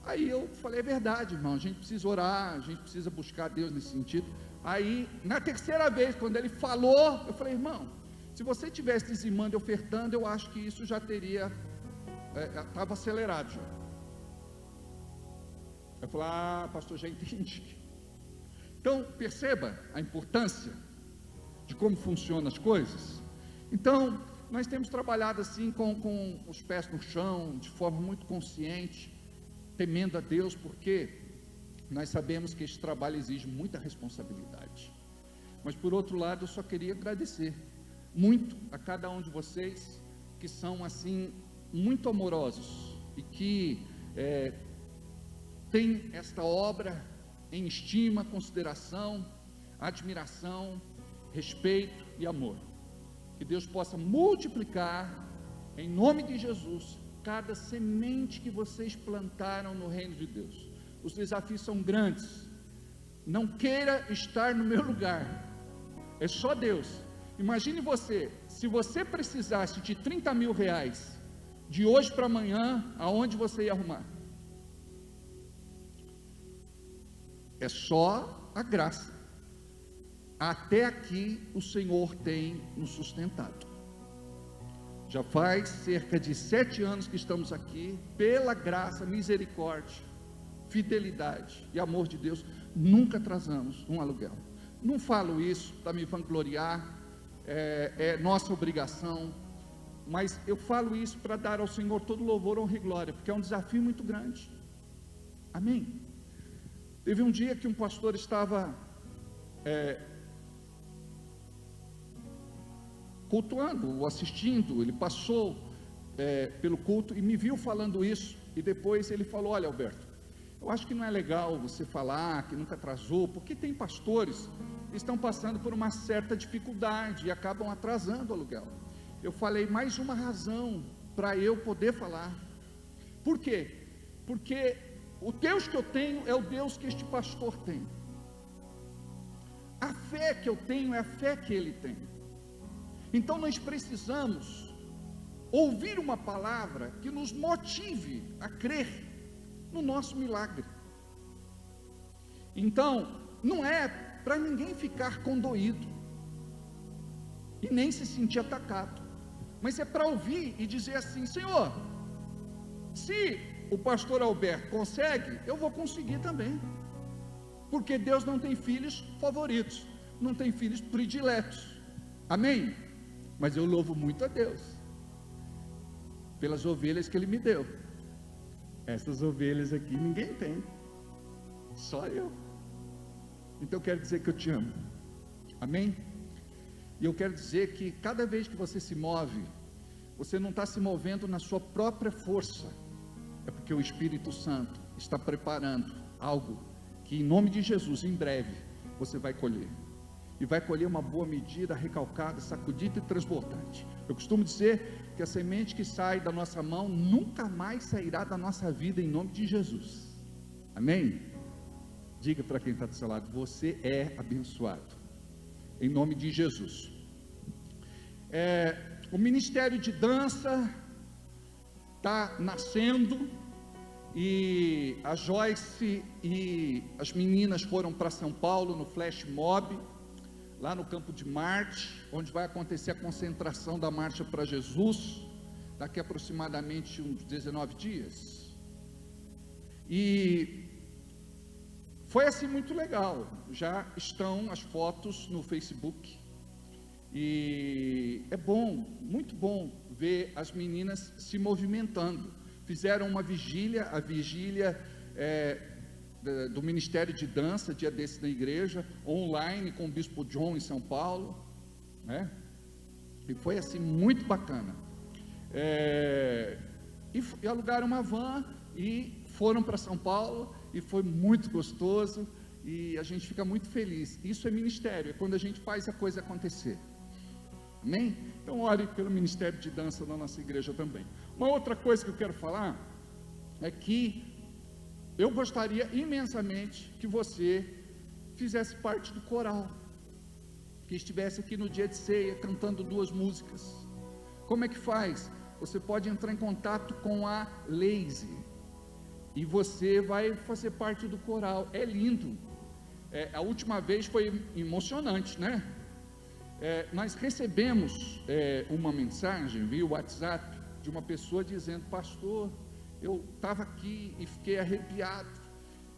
Aí eu falei: é verdade, irmão, a gente precisa orar, a gente precisa buscar Deus nesse sentido. Aí, na terceira vez, quando ele falou, eu falei: irmão, se você estivesse dizimando e ofertando, eu acho que isso já teria, estava acelerado já. Eu falei: ah, pastor, já entendi. Então, perceba a importância de como funcionam as coisas. Então, nós temos trabalhado assim com os pés no chão, de forma muito consciente, temendo a Deus, porque nós sabemos que esse trabalho exige muita responsabilidade. Mas por outro lado, eu só queria agradecer muito a cada um de vocês, que são assim muito amorosos e que têm esta obra em estima, consideração, admiração, respeito e amor. Que Deus possa multiplicar, em nome de Jesus, cada semente que vocês plantaram no reino de Deus. Os desafios são grandes. Não queira estar no meu lugar, é só Deus. Imagine você, se você precisasse de 30 mil reais de hoje para amanhã, aonde você ia arrumar? É só a graça. Até aqui o Senhor tem nos sustentado. Já faz cerca de 7 anos que estamos aqui, pela graça, misericórdia, fidelidade e amor de Deus, nunca atrasamos um aluguel. Não falo isso para me vangloriar, é nossa obrigação, mas eu falo isso para dar ao Senhor todo louvor, honra e glória, porque é um desafio muito grande. Amém? Teve um dia que um pastor estava cultuando, ou assistindo. Ele passou pelo culto e me viu falando isso, e depois ele falou: olha, Alberto, eu acho que não é legal você falar que nunca atrasou, porque tem pastores que estão passando por uma certa dificuldade e acabam atrasando o aluguel. Eu falei: mais uma razão para eu poder falar. Por quê? Porque o Deus que eu tenho é o Deus que este pastor tem. A fé que eu tenho é a fé que ele tem. Então nós precisamos ouvir uma palavra que nos motive a crer no nosso milagre. Então, não é para ninguém ficar condoído e nem se sentir atacado, mas é para ouvir e dizer assim: Senhor, se o pastor Alberto consegue, eu vou conseguir também, porque Deus não tem filhos favoritos, não tem filhos prediletos, amém? Mas eu louvo muito a Deus pelas ovelhas que Ele me deu. Essas ovelhas aqui ninguém tem, só eu. Então eu quero dizer que eu te amo, amém? E eu quero dizer que cada vez que você se move, você não está se movendo na sua própria força, é porque o Espírito Santo está preparando algo que, em nome de Jesus, em breve você vai colher, e vai colher uma boa medida, recalcada, sacudida e transbordante. Eu costumo dizer que a semente que sai da nossa mão nunca mais sairá da nossa vida, em nome de Jesus, amém? Diga para quem está do seu lado: você é abençoado, em nome de Jesus. O ministério de dança está nascendo, e a Joyce e as meninas foram para São Paulo no Flash Mob, lá no Campo de Marte, onde vai acontecer a concentração da Marcha para Jesus, daqui a aproximadamente uns 19 dias, e foi assim muito legal. Já estão as fotos no Facebook, e é bom, muito bom ver as meninas se movimentando. Fizeram uma vigília, a vigília do Ministério de Dança, dia desse na igreja, online, com o Bispo John em São Paulo, né? E foi assim muito bacana. E alugaram uma van e foram para São Paulo, e foi muito gostoso, e a gente fica muito feliz. Isso é ministério, é quando a gente faz a coisa acontecer, amém? Então ore pelo ministério de dança na nossa igreja também. Uma outra coisa que eu quero falar é que eu gostaria imensamente que você fizesse parte do coral, que estivesse aqui no dia de ceia cantando 2 músicas. Como é que faz? Você pode entrar em contato com a Lazy e você vai fazer parte do coral. É lindo. A última vez foi emocionante, né? Nós recebemos uma mensagem via WhatsApp de uma pessoa dizendo: pastor, eu estava aqui e fiquei arrepiado,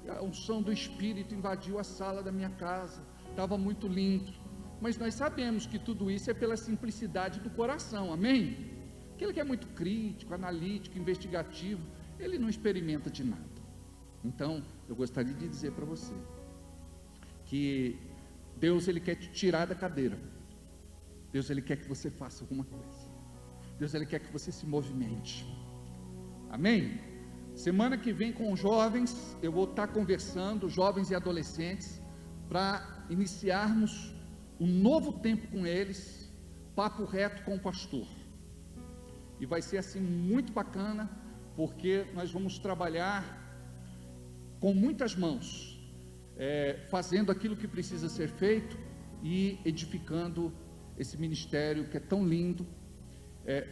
a unção do Espírito invadiu a sala da minha casa, estava muito lindo. Mas nós sabemos que tudo isso é pela simplicidade do coração, amém? Aquele que é muito crítico, analítico, investigativo, ele não experimenta de nada. Então eu gostaria de dizer para você que Deus, Ele quer te tirar da cadeira. Deus, Ele quer que você faça alguma coisa. Deus, Ele quer que você se movimente, amém? Semana que vem com os jovens, eu vou estar conversando, jovens e adolescentes, para iniciarmos um novo tempo com eles, papo reto com o pastor, e vai ser assim muito bacana, porque nós vamos trabalhar com muitas mãos, fazendo aquilo que precisa ser feito e edificando esse ministério que é tão lindo,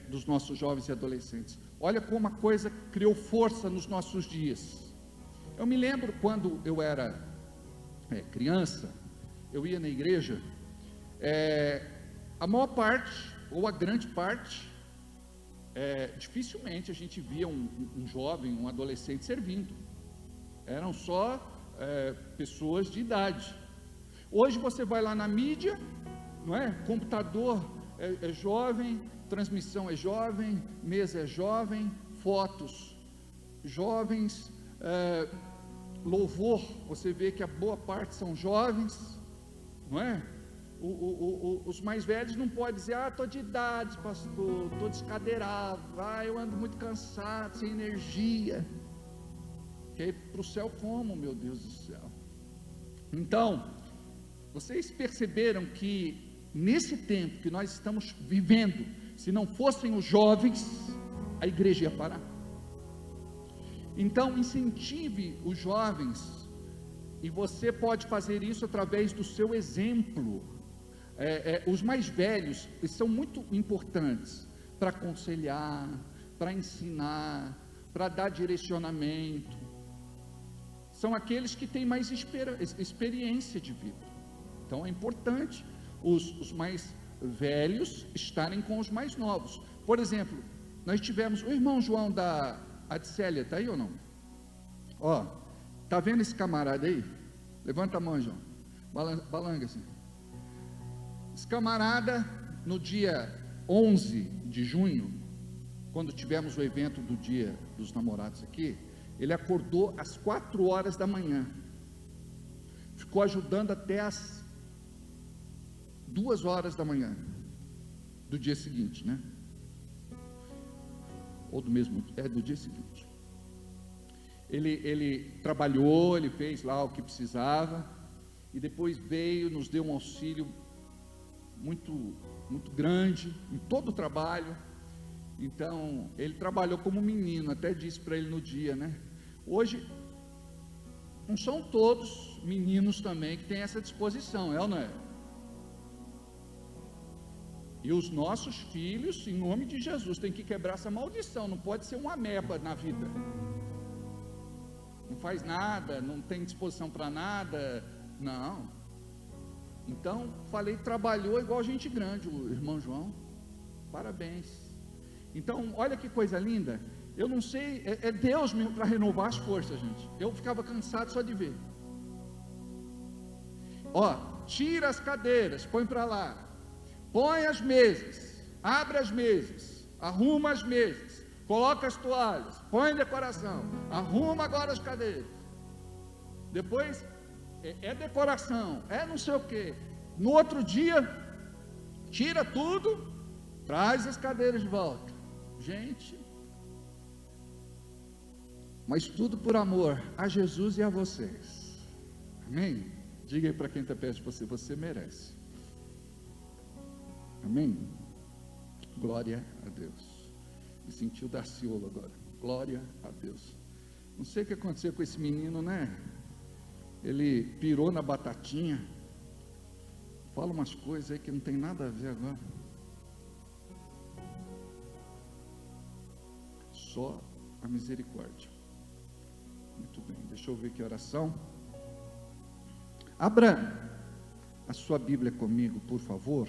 dos nossos jovens e adolescentes. Olha como a coisa criou força nos nossos dias. Eu me lembro quando eu era criança, eu ia na igreja, a maior parte, ou a grande parte, dificilmente a gente via um jovem, um adolescente servindo. Eram só pessoas de idade. Hoje você vai lá na mídia, não é? Computador é jovem, transmissão é jovem, mesa é jovem, fotos jovens, louvor, você vê que a boa parte são jovens, não é? Os mais velhos não podem dizer: estou de idade, pastor, estou descadeirado, eu ando muito cansado, sem energia. Quer ir para o céu como, meu Deus do céu? Então, vocês perceberam que nesse tempo que nós estamos vivendo, se não fossem os jovens, a igreja ia parar. Então incentive os jovens, e você pode fazer isso através do seu exemplo. Os mais velhos, eles são muito importantes para aconselhar, para ensinar, para dar direcionamento. são aqueles que têm mais experiência de vida. Então é importante os mais velhos estarem com os mais novos. Por exemplo, nós tivemos o irmão João da Adcélia, está aí ou não? Ó, tá vendo esse camarada aí? Levanta a mão, João, balanga assim. Esse camarada, no dia 11 de junho, quando tivemos o evento do Dia dos Namorados aqui, ele acordou às 4 horas da manhã, ficou ajudando até às 2 horas da manhã do dia seguinte, né? Ou do mesmo, do dia seguinte. Ele trabalhou, ele fez lá o que precisava, e depois veio, nos deu um auxílio muito grande em todo o trabalho. Então ele trabalhou como menino, até disse para ele no dia, né? Hoje não são todos meninos também que têm essa disposição, é ou não é? E os nossos filhos, em nome de Jesus, tem que quebrar essa maldição. Não pode ser uma ameba na vida, não faz nada, não tem disposição para nada, não. Então falei, trabalhou igual gente grande, o irmão João, parabéns. Então olha que coisa linda. Eu não sei, é Deus mesmo para renovar as forças, gente. Eu ficava cansado só de ver. Ó, tira as cadeiras, põe para lá, põe as mesas, abre as mesas, arruma as mesas, coloca as toalhas, põe decoração, arruma agora as cadeiras. Depois é decoração, é não sei o que. No outro dia, tira tudo, traz as cadeiras de volta. Gente, mas tudo por amor a Jesus e a vocês. Amém? Diga aí para quem está perto de você, você merece. Amém? Glória a Deus. Me senti o Darciolo agora. Glória a Deus. Não sei o que aconteceu com esse menino, né? Ele pirou na batatinha. Fala umas coisas aí que não tem nada a ver agora. Só a misericórdia. Muito bem, deixa eu ver que oração. Abra a sua Bíblia comigo, por favor.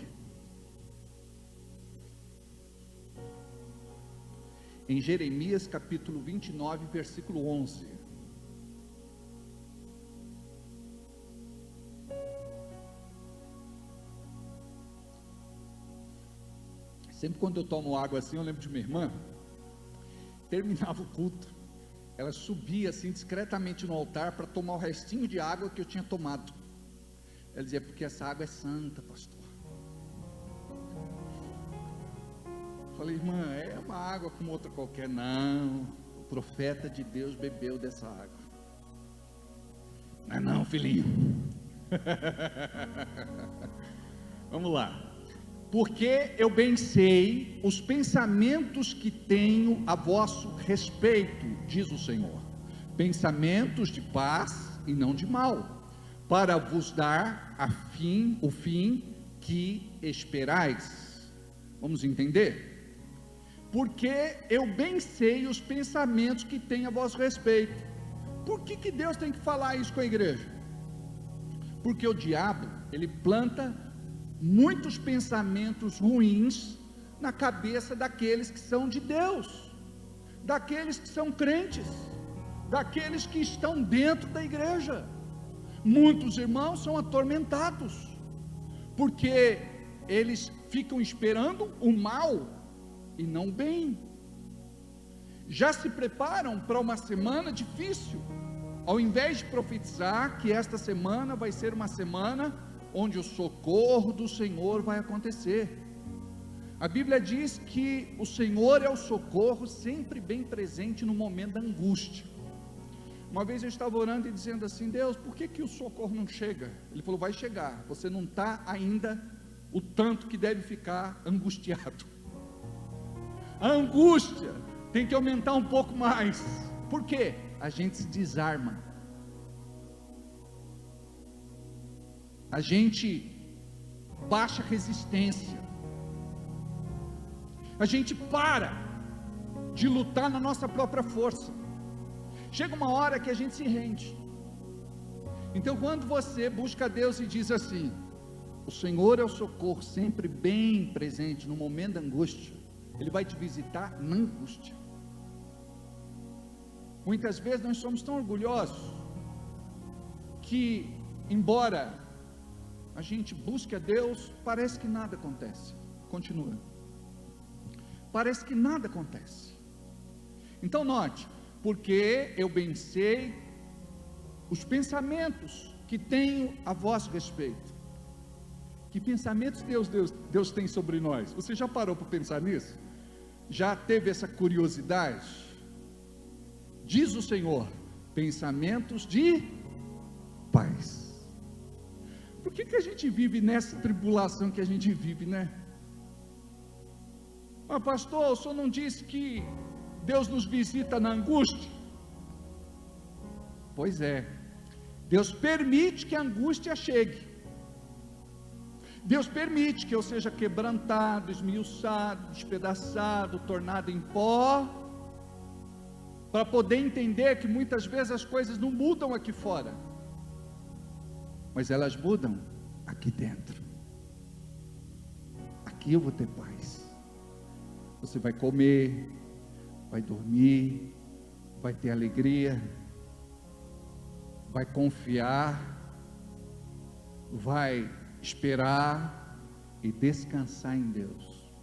Em Jeremias capítulo 29, versículo 11. Sempre quando eu tomo água assim, eu lembro de minha irmã. Terminava o culto, ela subia assim discretamente no altar para tomar o restinho de água que eu tinha tomado. Ela dizia, porque essa água é santa, pastor. Falei, irmã, é uma água como outra qualquer. Não, o profeta de Deus bebeu dessa água. Não é não, filhinho. Vamos lá. Porque eu bem sei os pensamentos que tenho a vosso respeito, diz o Senhor, pensamentos de paz e não de mal, para vos dar o fim que esperais. Vamos entender? Porque eu bem sei os pensamentos que tenho a vosso respeito. Por que Deus tem que falar isso com a igreja? Porque o diabo, ele planta muitos pensamentos ruins na cabeça daqueles que são de Deus, daqueles que são crentes, daqueles que estão dentro da igreja. Muitos irmãos são atormentados, porque eles ficam esperando o mal e não o bem. Já se preparam para uma semana difícil, ao invés de profetizar que esta semana vai ser uma semana onde o socorro do Senhor vai acontecer. A Bíblia diz que o Senhor é o socorro sempre bem presente no momento da angústia. Uma vez eu estava orando e dizendo assim, Deus, por que o socorro não chega? Ele falou, vai chegar, você não está ainda o tanto que deve ficar angustiado. A angústia tem que aumentar um pouco mais. Por quê? A gente se desarma. A gente baixa resistência, a gente para de lutar na nossa própria força. Chega uma hora que a gente se rende, Então, quando você busca Deus e diz assim: o Senhor é o socorro, sempre bem presente no momento da angústia, Ele vai te visitar na angústia. Muitas vezes nós somos tão orgulhosos que, embora a gente busque a Deus, parece que nada acontece. Continua. Parece que nada acontece. Então note: porque eu bem sei os pensamentos que tenho a vosso respeito. Que pensamentos Deus tem sobre nós? Você já parou para pensar nisso? Já teve essa curiosidade? Diz o Senhor: pensamentos de paz. Por que a gente vive nessa tribulação que a gente vive, né? Mas pastor, o senhor não disse que Deus nos visita na angústia? Pois é, Deus permite que a angústia chegue. Deus permite que eu seja quebrantado, esmiuçado, despedaçado, tornado em pó, para poder entender que muitas vezes as coisas não mudam aqui fora, mas elas mudam aqui dentro. Aqui eu vou ter paz. Você vai comer, vai dormir, vai ter alegria, vai confiar, vai esperar e descansar em Deus.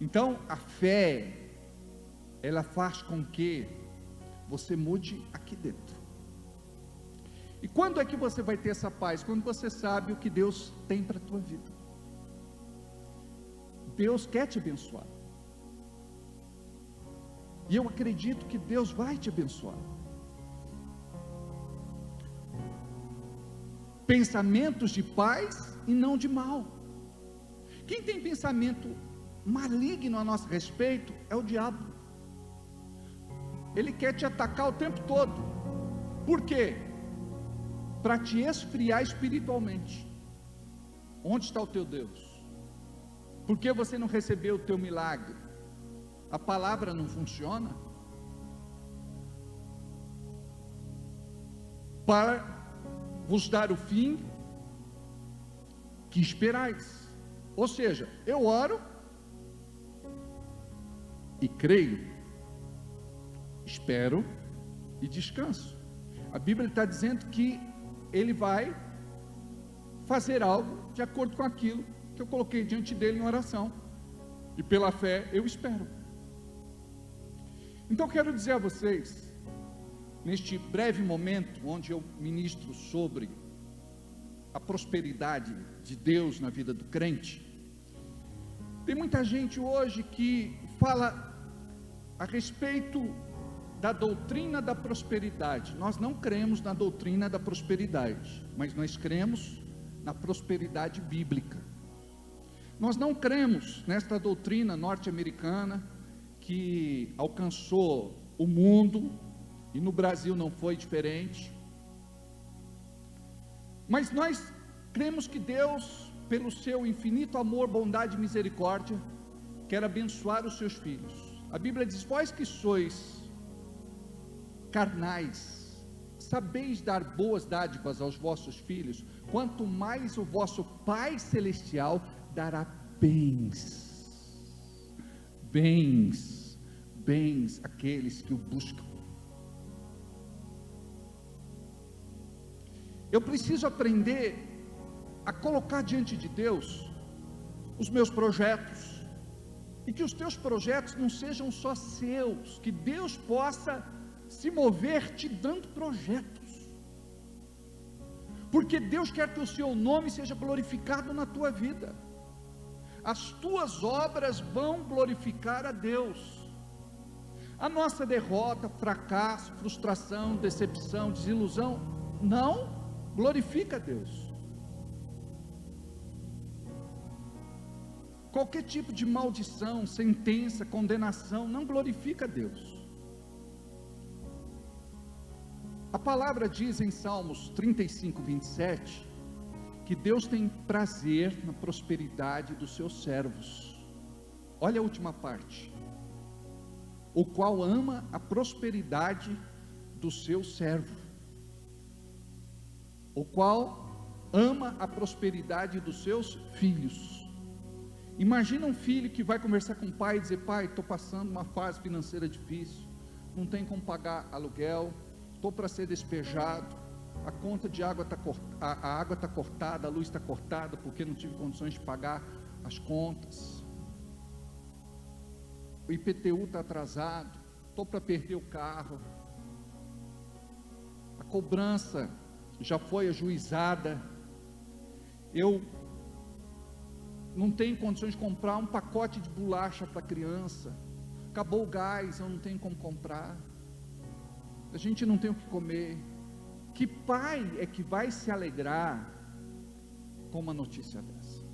Então a fé, ela faz com que você mude aqui dentro. E quando é que você vai ter essa paz? Quando você sabe o que Deus tem para a tua vida. Deus quer te abençoar, e eu acredito que Deus vai te abençoar. Pensamentos de paz e não de mal. Quem tem pensamento maligno a nosso respeito é o diabo. Ele quer te atacar o tempo todo. Por quê? Para te esfriar espiritualmente. Onde está o teu Deus? Por que você não recebeu o teu milagre? A palavra não funciona? Para vos dar o fim que esperais. Ou seja, eu oro e creio, espero e descanso. A Bíblia está dizendo que Ele vai fazer algo de acordo com aquilo que eu coloquei diante dele em oração, e pela fé eu espero. Então quero dizer a vocês, neste breve momento onde eu ministro sobre a prosperidade de Deus na vida do crente, tem muita gente hoje que fala a respeito da doutrina da prosperidade. Nós não cremos na doutrina da prosperidade, mas nós cremos na prosperidade bíblica. Nós não cremos nesta doutrina norte-americana que alcançou o mundo, e no Brasil não foi diferente. Mas nós cremos que Deus, pelo seu infinito amor, bondade e misericórdia, quer abençoar os seus filhos. A Bíblia diz: vós que sois carnais, sabeis dar boas dádivas aos vossos filhos, quanto mais o vosso Pai Celestial dará bens àqueles que o buscam. Eu preciso aprender a colocar diante de Deus os meus projetos, e que os teus projetos não sejam só seus, que Deus possa se mover te dando projetos, porque Deus quer que o seu nome seja glorificado na tua vida. As tuas obras vão glorificar a Deus. A nossa derrota, fracasso, frustração, decepção, desilusão, não glorifica a Deus. Qualquer tipo de maldição, sentença, condenação, não glorifica a Deus. A palavra diz em Salmos 35, 27, que Deus tem prazer na prosperidade dos seus servos. Olha a última parte: o qual ama a prosperidade do seu servo. o qual ama a prosperidade dos seus filhos. Imagina um filho que vai conversar com o pai e dizer: pai, estou passando uma fase financeira difícil, não tem como pagar aluguel, estou para ser despejado, a conta de água está a água está cortada, a luz está cortada, porque não tive condições de pagar as contas, o IPTU está atrasado, estou para perder o carro, a cobrança já foi ajuizada, eu não tenho condições de comprar um pacote de bolacha para a criança, acabou o gás, eu não tenho como comprar, a gente não tem o que comer. Que pai é que vai se alegrar com uma notícia dessa?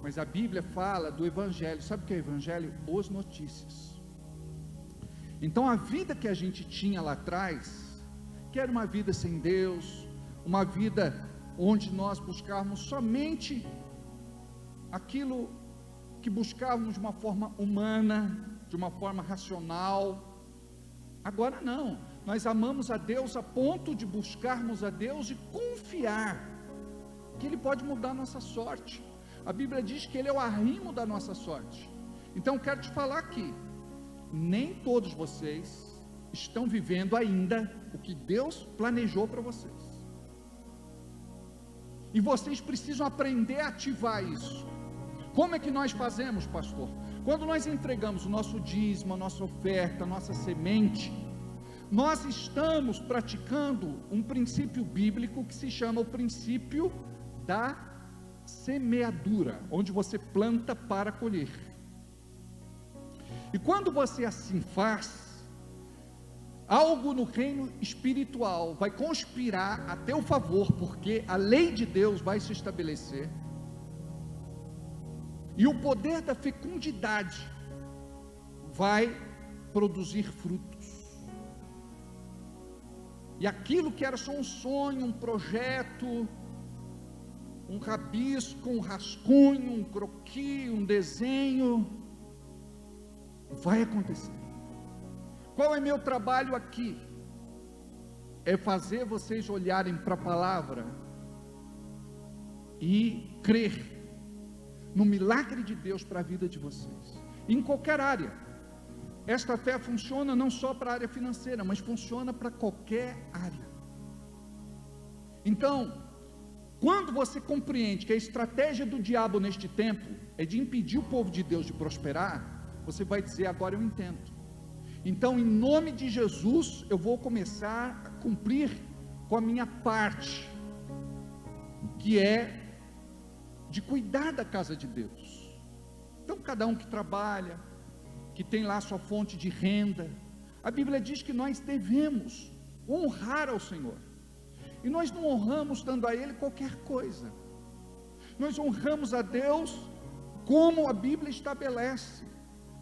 Mas a Bíblia fala do Evangelho. Sabe o que é o Evangelho? Os notícias. Então a vida que a gente tinha lá atrás, que era uma vida sem Deus, uma vida onde nós buscávamos somente aquilo que buscávamos de uma forma humana, de uma forma racional. Agora não, nós amamos a Deus a ponto de buscarmos a Deus e confiar que Ele pode mudar a nossa sorte. A Bíblia diz que Ele é o arrimo da nossa sorte. Então quero te falar aqui, nem todos vocês estão vivendo ainda o que Deus planejou para vocês, e vocês precisam aprender a ativar isso. Como é que nós fazemos, pastor? Quando nós entregamos o nosso dízimo, a nossa oferta, a nossa semente, nós estamos praticando um princípio bíblico que se chama o princípio da semeadura, onde você planta para colher. E quando você assim faz, algo no reino espiritual vai conspirar a teu favor, porque a lei de Deus vai se estabelecer, e o poder da fecundidade vai produzir frutos, e aquilo que era só um sonho, um projeto, um rabisco, um rascunho, um croquis, um desenho, vai acontecer. Qual é meu trabalho aqui? É fazer vocês olharem para a palavra e crer no milagre de Deus para a vida de vocês, em qualquer área. Esta fé funciona não só para a área financeira, mas funciona para qualquer área. Então, quando você compreende que a estratégia do diabo neste tempo é de impedir o povo de Deus de prosperar, você vai dizer: agora eu entendo. Então, em nome de Jesus, eu vou começar a cumprir com a minha parte, que é de cuidar da casa de Deus. Então, cada um que trabalha, que tem lá sua fonte de renda, a Bíblia diz que nós devemos honrar ao Senhor, e nós não honramos dando a Ele qualquer coisa, nós honramos a Deus como a Bíblia estabelece.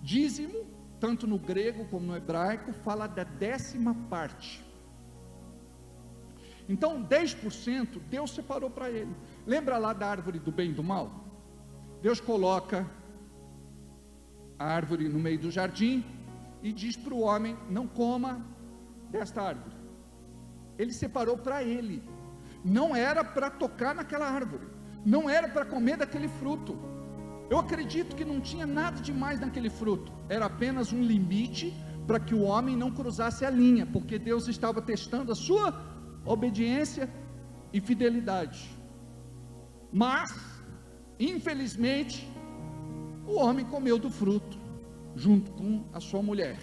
Dízimo, tanto no grego como no hebraico, fala da 10ª parte. Então 10% Deus separou para Ele. Lembra lá da árvore do bem e do mal? Deus coloca a árvore no meio do jardim e diz para o homem: não coma desta árvore. Ele separou para ele, não era para tocar naquela árvore, não era para comer daquele fruto. Eu acredito que não tinha nada demais naquele fruto, era apenas um limite para que o homem não cruzasse a linha, porque Deus estava testando a sua obediência e fidelidade. Mas, infelizmente, o homem comeu do fruto, junto com a sua mulher.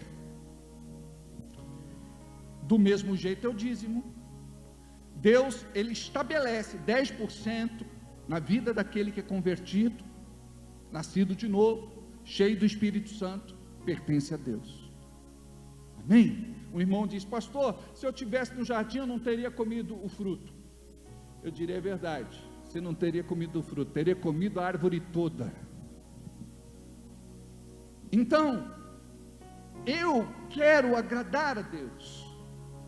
Do mesmo jeito é o dízimo. Deus, Ele estabelece 10% na vida daquele que é convertido, nascido de novo, cheio do Espírito Santo, pertence a Deus. Amém? Um irmão diz: pastor, se eu estivesse no jardim eu não teria comido o fruto. Eu diria: é verdade, você não teria comido o fruto, teria comido a árvore toda. Então, eu quero agradar a Deus.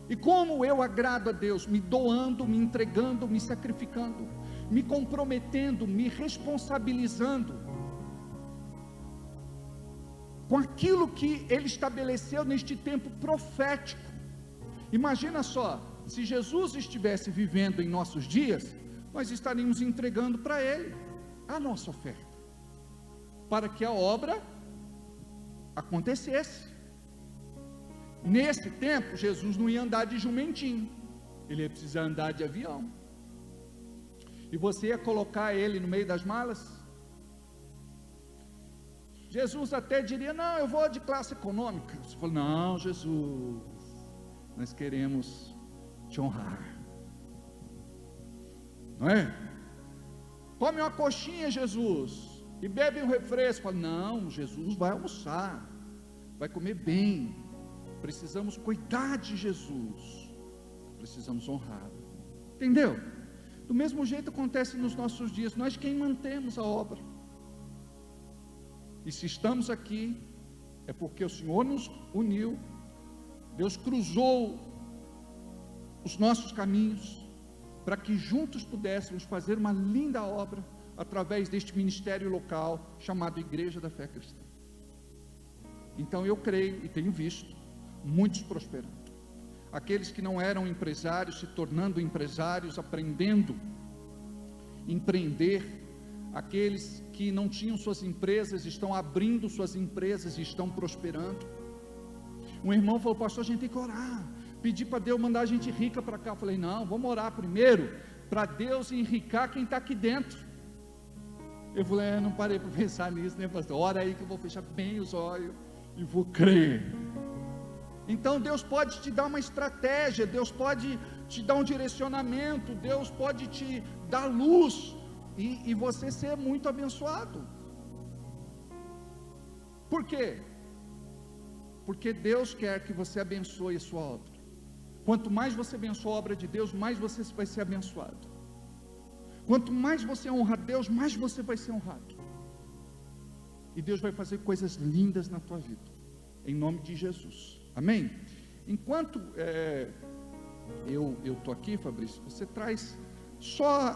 E como eu agrado a Deus? Me doando, me entregando, me sacrificando, me comprometendo, me responsabilizando com aquilo que Ele estabeleceu neste tempo profético. Imagina só, se Jesus estivesse vivendo em nossos dias, nós estaríamos entregando para Ele a nossa oferta, para que a obra acontecesse. Nesse tempo, Jesus não ia andar de jumentinho, Ele ia precisar andar de avião. E você ia colocar Ele no meio das malas? Jesus até diria, não, eu vou de classe econômica. Você falou, não, Jesus, nós queremos te honrar, não é? Come uma coxinha, Jesus, e bebe um refresco. Fala, não, Jesus vai almoçar, vai comer bem, precisamos cuidar de Jesus, precisamos honrá-lo, entendeu? Do mesmo jeito acontece nos nossos dias, nós quem mantemos a obra, e se estamos aqui, é porque o Senhor nos uniu, Deus cruzou os nossos caminhos, para que juntos pudéssemos fazer uma linda obra, através deste ministério local, chamado Igreja da Fé Cristã. Então eu creio, e tenho visto, muitos prosperando, aqueles que não eram empresários, se tornando empresários, aprendendo a empreender, aqueles que não tinham suas empresas, estão abrindo suas empresas e estão prosperando. Um irmão falou, pastor, a gente tem que orar, pedir para Deus mandar a gente rica para cá. Eu falei, não, vamos orar primeiro, para Deus enricar quem está aqui dentro. Eu falei, eu não parei para pensar nisso, né, pastor? Ora aí que eu vou fechar bem os olhos e vou crer. Então Deus pode te dar uma estratégia, Deus pode te dar um direcionamento, Deus pode te dar luz, e você ser muito abençoado. Por quê? Porque Deus quer que você abençoe a sua obra. Quanto mais você abençoa a obra de Deus, mais você vai ser abençoado. Quanto mais você honra a Deus, mais você vai ser honrado. E Deus vai fazer coisas lindas na tua vida, em nome de Jesus, amém? Enquanto eu estou aqui, Fabrício, você traz só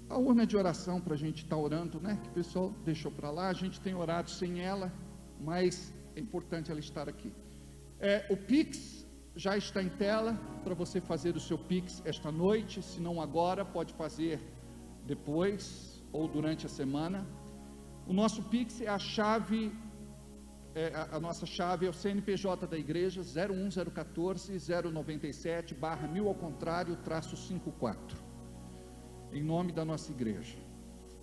a urna de oração para a gente estar orando, né? Que o pessoal deixou para lá, a gente tem orado sem ela, mas é importante ela estar aqui. O Pix já está em tela, para você fazer o seu Pix esta noite, se não agora, pode fazer depois, ou durante a semana. O nosso Pix é a chave, a nossa chave é o CNPJ da igreja, 01014-097/1000 ao contrário, -54, em nome da nossa igreja.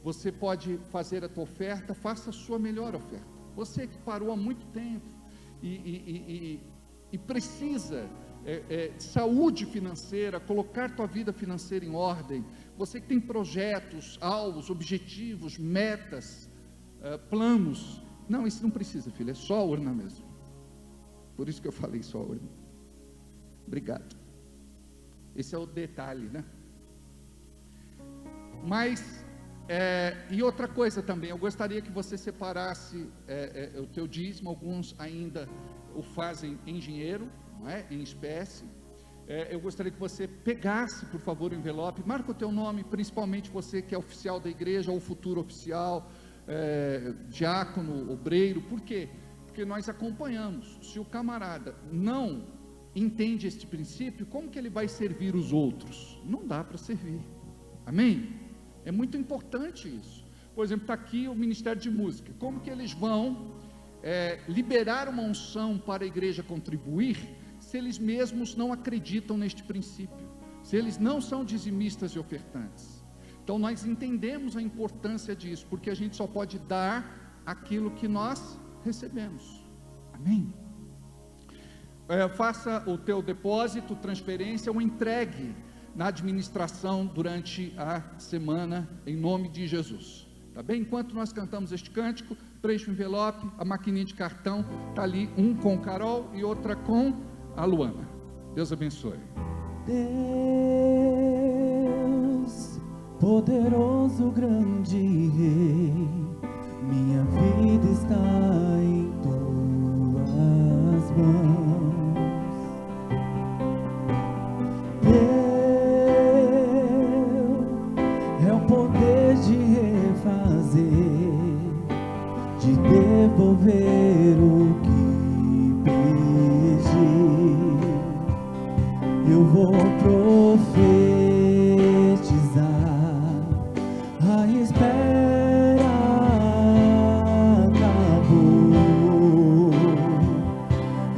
Você pode fazer a tua oferta, faça a sua melhor oferta. Você que parou há muito tempo e precisa de saúde financeira, colocar tua vida financeira em ordem, você que tem projetos, alvos, objetivos, metas, planos, não, isso não precisa, filho, é só a urna mesmo. Por isso que eu falei só a urna. Obrigado. Esse é o detalhe, né? Mas e outra coisa também, eu gostaria que você separasse o teu dízimo. Alguns ainda o fazem em dinheiro, não é? Em espécie. Eu gostaria que você pegasse, por favor, o envelope, marca o teu nome, principalmente você que é oficial da igreja, ou futuro oficial, diácono, obreiro. Por quê? Porque nós acompanhamos. Se o camarada não entende este princípio, como que ele vai servir os outros? Não dá para servir, amém? É muito importante isso. Por exemplo, está aqui o Ministério de Música. Como que eles vão liberar uma unção para a igreja contribuir, se eles mesmos não acreditam neste princípio, se eles não são dizimistas e ofertantes? Então nós entendemos a importância disso, porque a gente só pode dar aquilo que nós recebemos, amém? Faça o teu depósito, transferência, ou entregue na administração durante a semana, em nome de Jesus, tá bem? Enquanto nós cantamos este cântico, preencha o envelope, a maquininha de cartão está ali, um com Carol e outra com a Luana. Deus abençoe. Deus, poderoso, grande Rei, minha vida está em tuas mãos. De devolver o que perdi. vou profetizar. A espera acabou.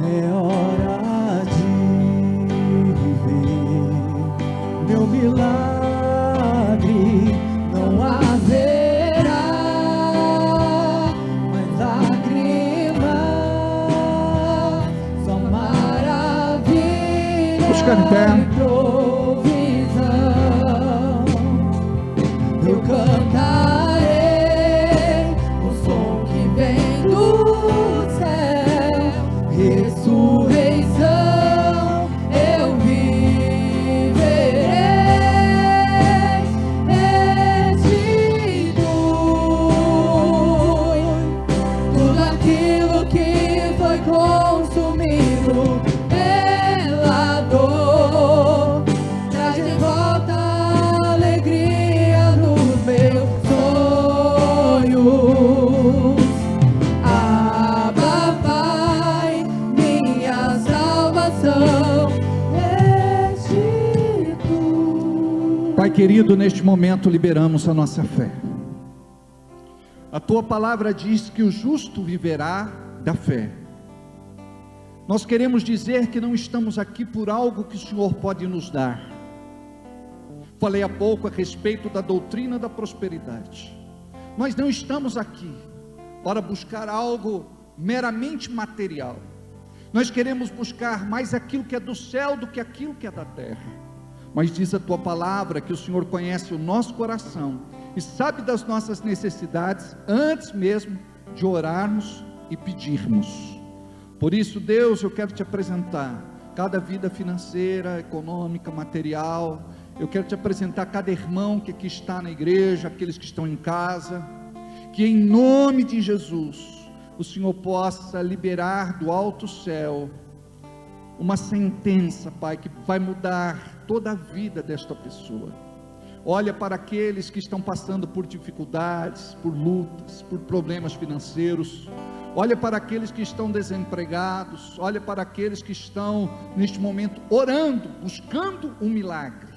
É hora de viver meu milagre. Não haverá mais lágrimas, só maravilha. Vamos ficar em pé. Eu cantarei o som que vem do céu, ressurreição eu viverei, restitui tudo aquilo que foi consumido pela dor, traz de volta a alegria dos meus sonhos. Abba, Pai, minha salvação restitui. Pai querido, neste momento liberamos a nossa fé. A tua palavra diz que o justo viverá da fé. Nós queremos dizer que não estamos aqui por algo que o Senhor pode nos dar. Falei há pouco a respeito da doutrina da prosperidade. Nós não estamos aqui para buscar algo meramente material. Nós queremos buscar mais aquilo que é do céu do que aquilo que é da terra. Mas diz a tua palavra que o Senhor conhece o nosso coração e sabe das nossas necessidades antes mesmo de orarmos e pedirmos. Por isso, Deus, eu quero te apresentar cada vida financeira, econômica, material. Eu quero te apresentar cada irmão que aqui está na igreja, aqueles que estão em casa, que em nome de Jesus, o Senhor possa liberar do alto céu uma sentença, Pai, que vai mudar toda a vida desta pessoa. Olha para aqueles que estão passando por dificuldades, por lutas, por problemas financeiros. Olha para aqueles que estão desempregados. Olha para aqueles que estão neste momento orando, buscando um milagre.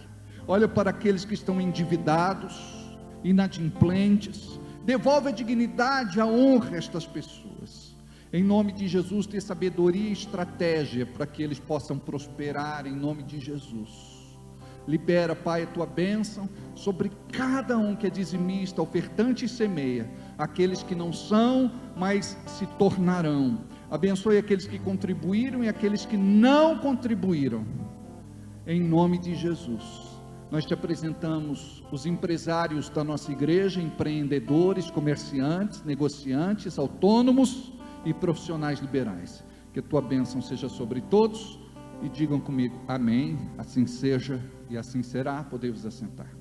Olha para aqueles que estão endividados, inadimplentes. Devolve a dignidade, a honra a estas pessoas. Em nome de Jesus, ter sabedoria e estratégia para que eles possam prosperar em nome de Jesus. Libera, Pai, a tua bênção sobre cada um que é dizimista, ofertante e semeia, aqueles que não são, mas se tornarão. Abençoe aqueles que contribuíram e aqueles que não contribuíram, em nome de Jesus. Nós te apresentamos os empresários da nossa igreja, empreendedores, comerciantes, negociantes, autônomos e profissionais liberais. Que a tua bênção seja sobre todos, e digam comigo, amém, assim seja e assim será. Podemos assentar.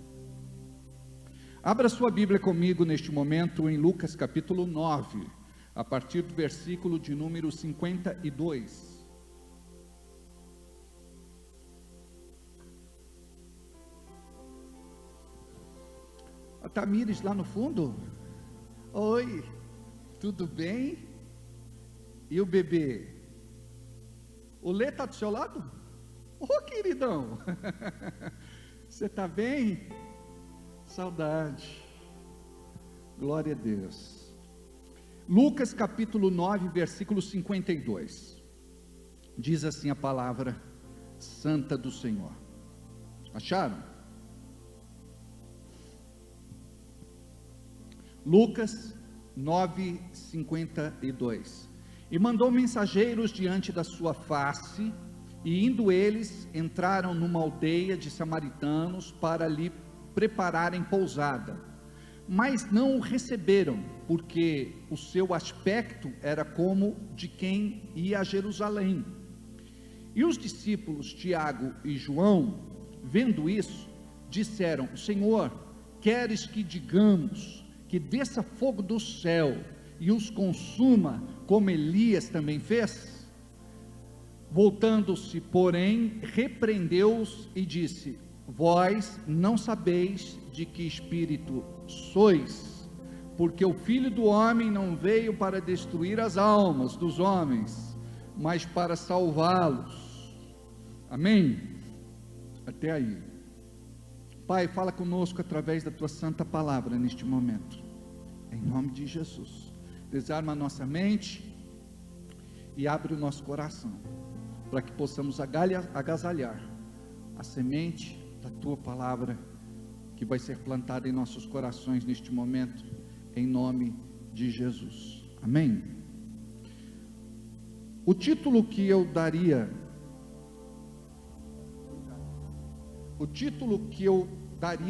Abra sua Bíblia comigo neste momento em Lucas capítulo 9, a partir do versículo de número 52. A Tamires lá no fundo? Oi, tudo bem? E o bebê? O Lê está do seu lado? Ô queridão, você está bem? Saudade, glória a Deus. Lucas capítulo 9, versículo 52, diz assim a palavra santa do Senhor. Acharam? Lucas 9, 52. E mandou mensageiros diante da sua face, e indo eles, entraram numa aldeia de samaritanos para lhe prepararem pousada, mas não o receberam, porque o seu aspecto era como de quem ia a Jerusalém. E os discípulos Tiago e João, vendo isso, disseram: Senhor, queres que digamos que desça fogo do céu e os consuma, como Elias também fez? Voltando-se, porém, repreendeu-os e disse: Vós não sabeis de que espírito sois, porque o Filho do Homem não veio para destruir as almas dos homens, mas para salvá-los. Amém? Até aí. Pai, fala conosco através da tua santa palavra neste momento. Em nome de Jesus. Desarma a nossa mente e abre o nosso coração, para que possamos agasalhar a semente da tua palavra, que vai ser plantada em nossos corações neste momento, em nome de Jesus. Amém? O título que eu daria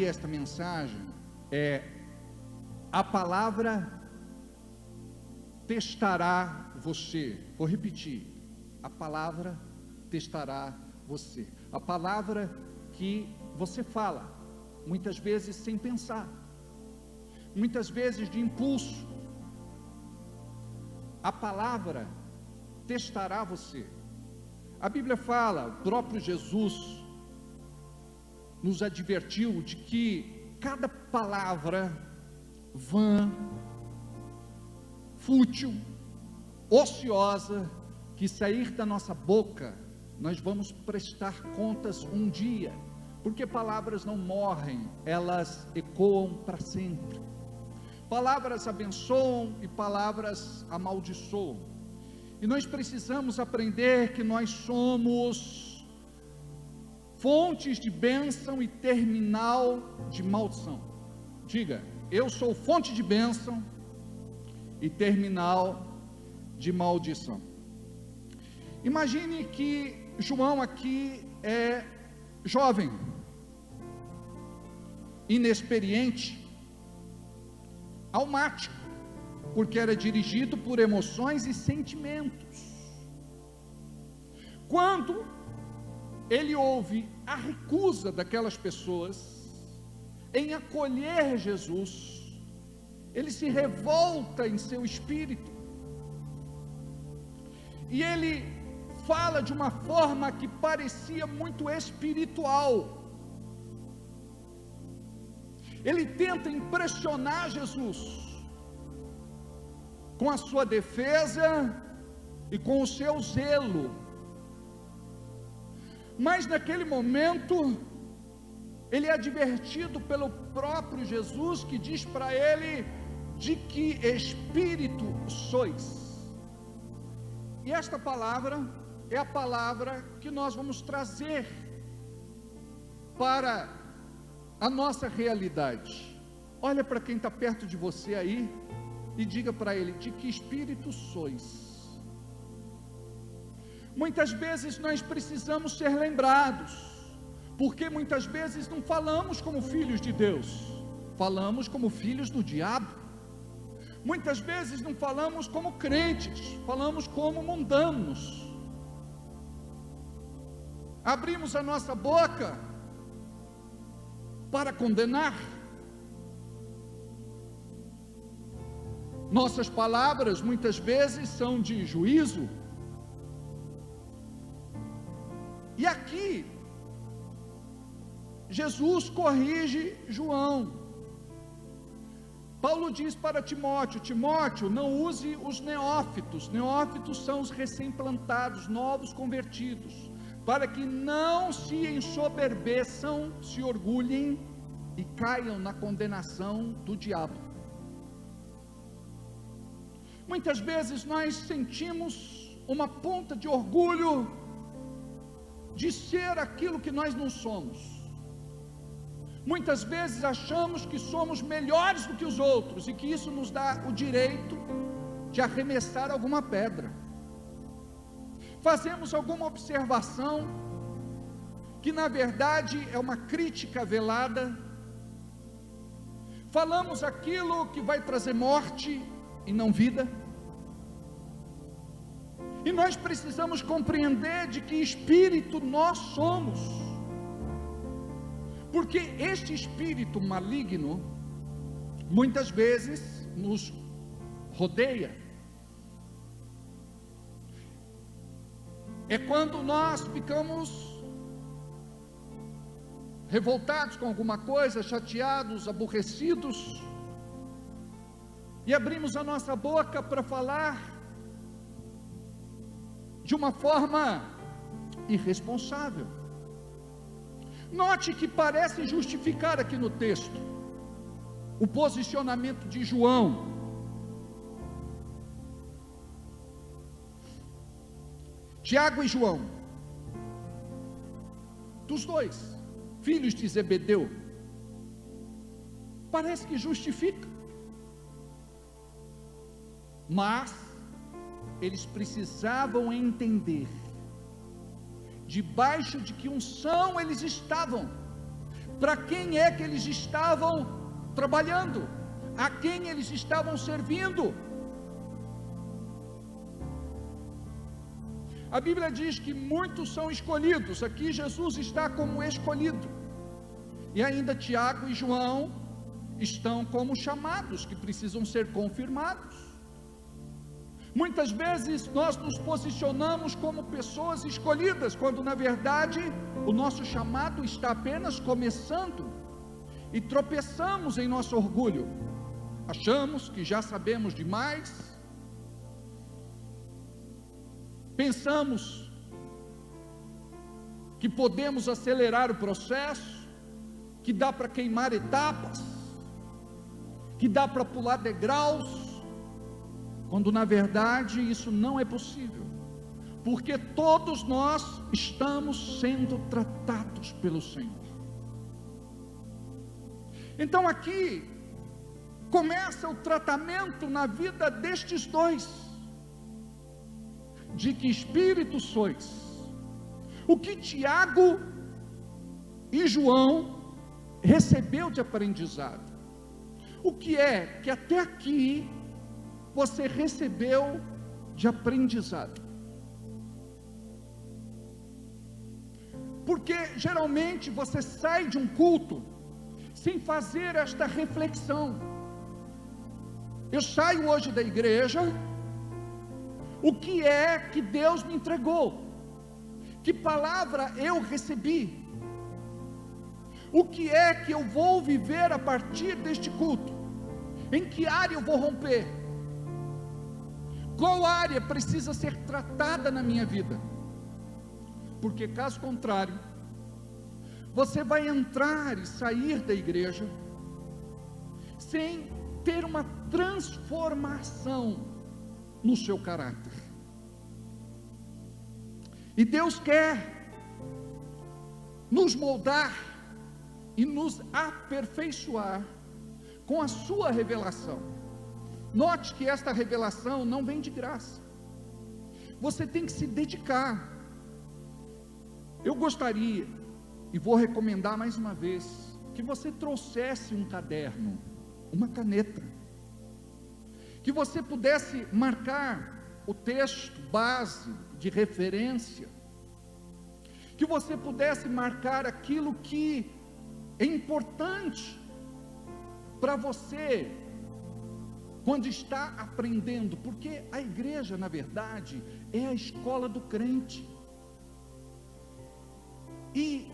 a esta mensagem é: a palavra testará você. Vou repetir: a palavra testará você. A palavra que você fala, muitas vezes sem pensar, muitas vezes de impulso. A palavra testará você. A Bíblia fala, o próprio Jesus nos advertiu de que cada palavra vã, fútil, ociosa, que sair da nossa boca, nós vamos prestar contas um dia, porque palavras não morrem, elas ecoam para sempre. Palavras abençoam e palavras amaldiçoam, e nós precisamos aprender que nós somos fontes de bênção e terminal de maldição. Diga: eu sou fonte de bênção e terminal de maldição. Imagine que João aqui é jovem, inexperiente, almático, porque era dirigido por emoções e sentimentos. Quando ele ouve a recusa daquelas pessoas em acolher Jesus, ele se revolta em seu espírito, e ele fala de uma forma que parecia muito espiritual. Ele tenta impressionar Jesus com a sua defesa e com o seu zelo, mas naquele momento ele é advertido pelo próprio Jesus, que diz para ele: de que espírito sois? E esta palavra é a palavra que nós vamos trazer para a nossa realidade. Olha para quem está perto de você aí e diga para ele: de que espírito sois? Muitas vezes nós precisamos ser lembrados, porque muitas vezes não falamos como filhos de Deus, falamos como filhos do diabo. Muitas vezes não falamos como crentes, falamos como mundanos. Abrimos a nossa boca para condenar. Nossas palavras muitas vezes são de juízo. E aqui Jesus corrige João. Paulo diz para Timóteo: Timóteo, não use os neófitos. Neófitos são os recém-plantados, novos convertidos, para que não se ensoberbeçam, se orgulhem e caiam na condenação do diabo. Muitas vezes nós sentimos uma ponta de orgulho de ser aquilo que nós não somos. Muitas vezes achamos que somos melhores do que os outros, e que isso nos dá o direito de arremessar alguma pedra. Fazemos alguma observação que na verdade é uma crítica velada. Falamos aquilo que vai trazer morte e não vida. E nós precisamos compreender de que espírito nós somos, porque este espírito maligno muitas vezes nos rodeia. É quando nós ficamos revoltados com alguma coisa, chateados, aborrecidos, e abrimos a nossa boca para falar de uma forma irresponsável. Note que parece justificar aqui no texto o posicionamento de João. Tiago e João, dos dois, filhos de Zebedeu, parece que justifica, mas eles precisavam entender debaixo de que unção eles estavam, para quem é que eles estavam trabalhando, a quem eles estavam servindo. A Bíblia diz que muitos são escolhidos, aqui Jesus está como escolhido, e ainda Tiago e João estão como chamados, que precisam ser confirmados. Muitas vezes nós nos posicionamos como pessoas escolhidas, quando na verdade o nosso chamado está apenas começando, e tropeçamos em nosso orgulho, achamos que já sabemos demais, pensamos que podemos acelerar o processo, que dá para queimar etapas, que dá para pular degraus, quando na verdade isso não é possível, porque todos nós estamos sendo tratados pelo Senhor. Então aqui começa o tratamento na vida destes dois. De que espírito sois? O que Tiago e João recebeu de aprendizado? O que é que até aqui você recebeu de aprendizado? Porque geralmente você sai de um culto sem fazer esta reflexão. Eu saio hoje da igreja, o que é que Deus me entregou? Que palavra eu recebi? O que é que eu vou viver a partir deste culto? Em que área eu vou romper? Qual área precisa ser tratada na minha vida? Porque caso contrário, você vai entrar e sair da igreja sem ter uma transformação no seu caráter. E Deus quer nos moldar e nos aperfeiçoar com a sua revelação. Note que esta revelação não vem de graça, você tem que se dedicar. Eu gostaria, e vou recomendar mais uma vez, que você trouxesse um caderno, uma caneta, que você pudesse marcar o texto base de referência, que você pudesse marcar aquilo que é importante para você quando está aprendendo, porque a igreja na verdade é a escola do crente. E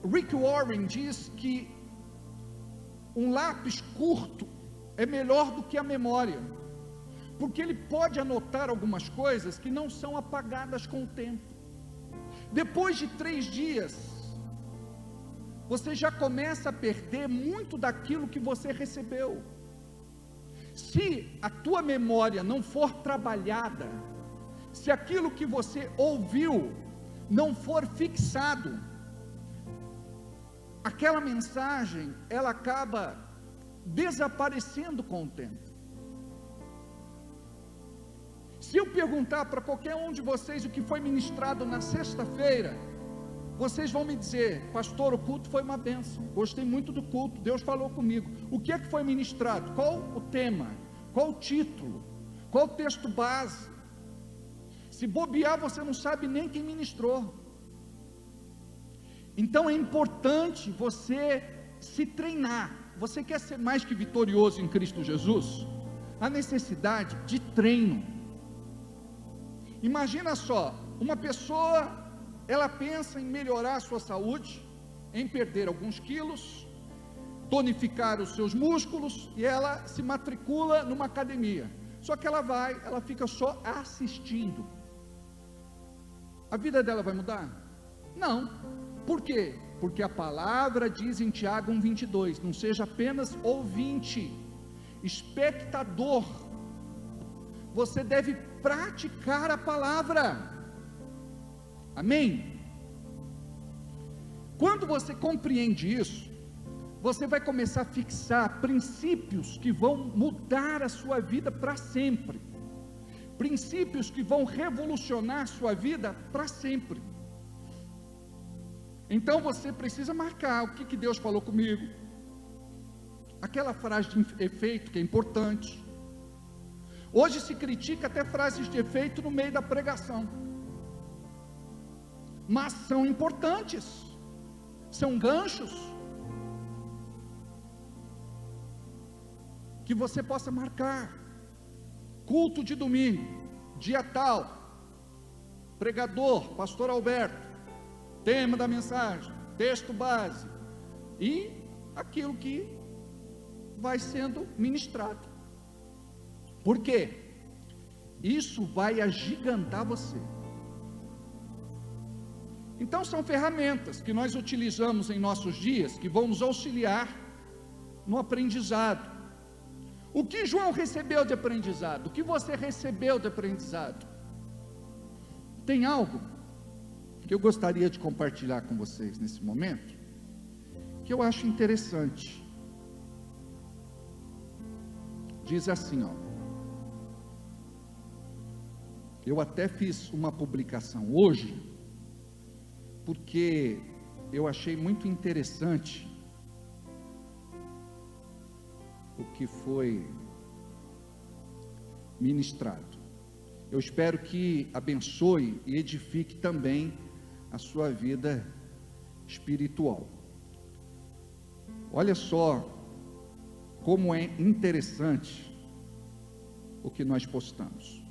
Rick Warren diz que um lápis curto é melhor do que a memória, porque ele pode anotar algumas coisas que não são apagadas com o tempo. Depois de 3 dias, você já começa a perder muito daquilo que você recebeu. Se a tua memória não for trabalhada, se aquilo que você ouviu não for fixado, aquela mensagem, ela acaba desaparecendo com o tempo. Se eu perguntar para qualquer um de vocês o que foi ministrado na sexta-feira, vocês vão me dizer: pastor, o culto foi uma bênção, gostei muito do culto, Deus falou comigo. O que é que foi ministrado? Qual o tema? Qual o título? Qual o texto base? Se bobear, você não sabe nem quem ministrou. Então é importante você se treinar. Você quer ser mais que vitorioso em Cristo Jesus? Há necessidade de treino. Imagina só, uma pessoa, ela pensa em melhorar a sua saúde, em perder alguns quilos, tonificar os seus músculos, e ela se matricula numa academia. Só que ela fica só assistindo. A vida dela vai mudar? Não. Por quê? porque a palavra diz em Tiago 1:22, não seja apenas ouvinte, espectador, você deve praticar a palavra, amém? Quando você compreende isso, você vai começar a fixar princípios que vão mudar a sua vida para sempre, princípios que vão revolucionar a sua vida para sempre. Então você precisa marcar o que Deus falou comigo, aquela frase de efeito que é importante. Hoje se critica até frases de efeito no meio da pregação, mas são importantes, são ganchos que você possa marcar. Culto de domingo, dia tal, pregador, pastor Alberto, tema da mensagem, texto base, e aquilo que vai sendo ministrado. Por quê? Isso vai agigantar você. Então são ferramentas que nós utilizamos em nossos dias, que vão nos auxiliar no aprendizado. O que João recebeu de aprendizado? O que você recebeu de aprendizado? Tem algo que eu gostaria de compartilhar com vocês nesse momento, que eu acho interessante. Diz assim, ó. Eu até fiz uma publicação hoje, porque eu achei muito interessante o que foi ministrado. Eu espero que abençoe e edifique também a sua vida espiritual. Olha só como é interessante o que nós postamos.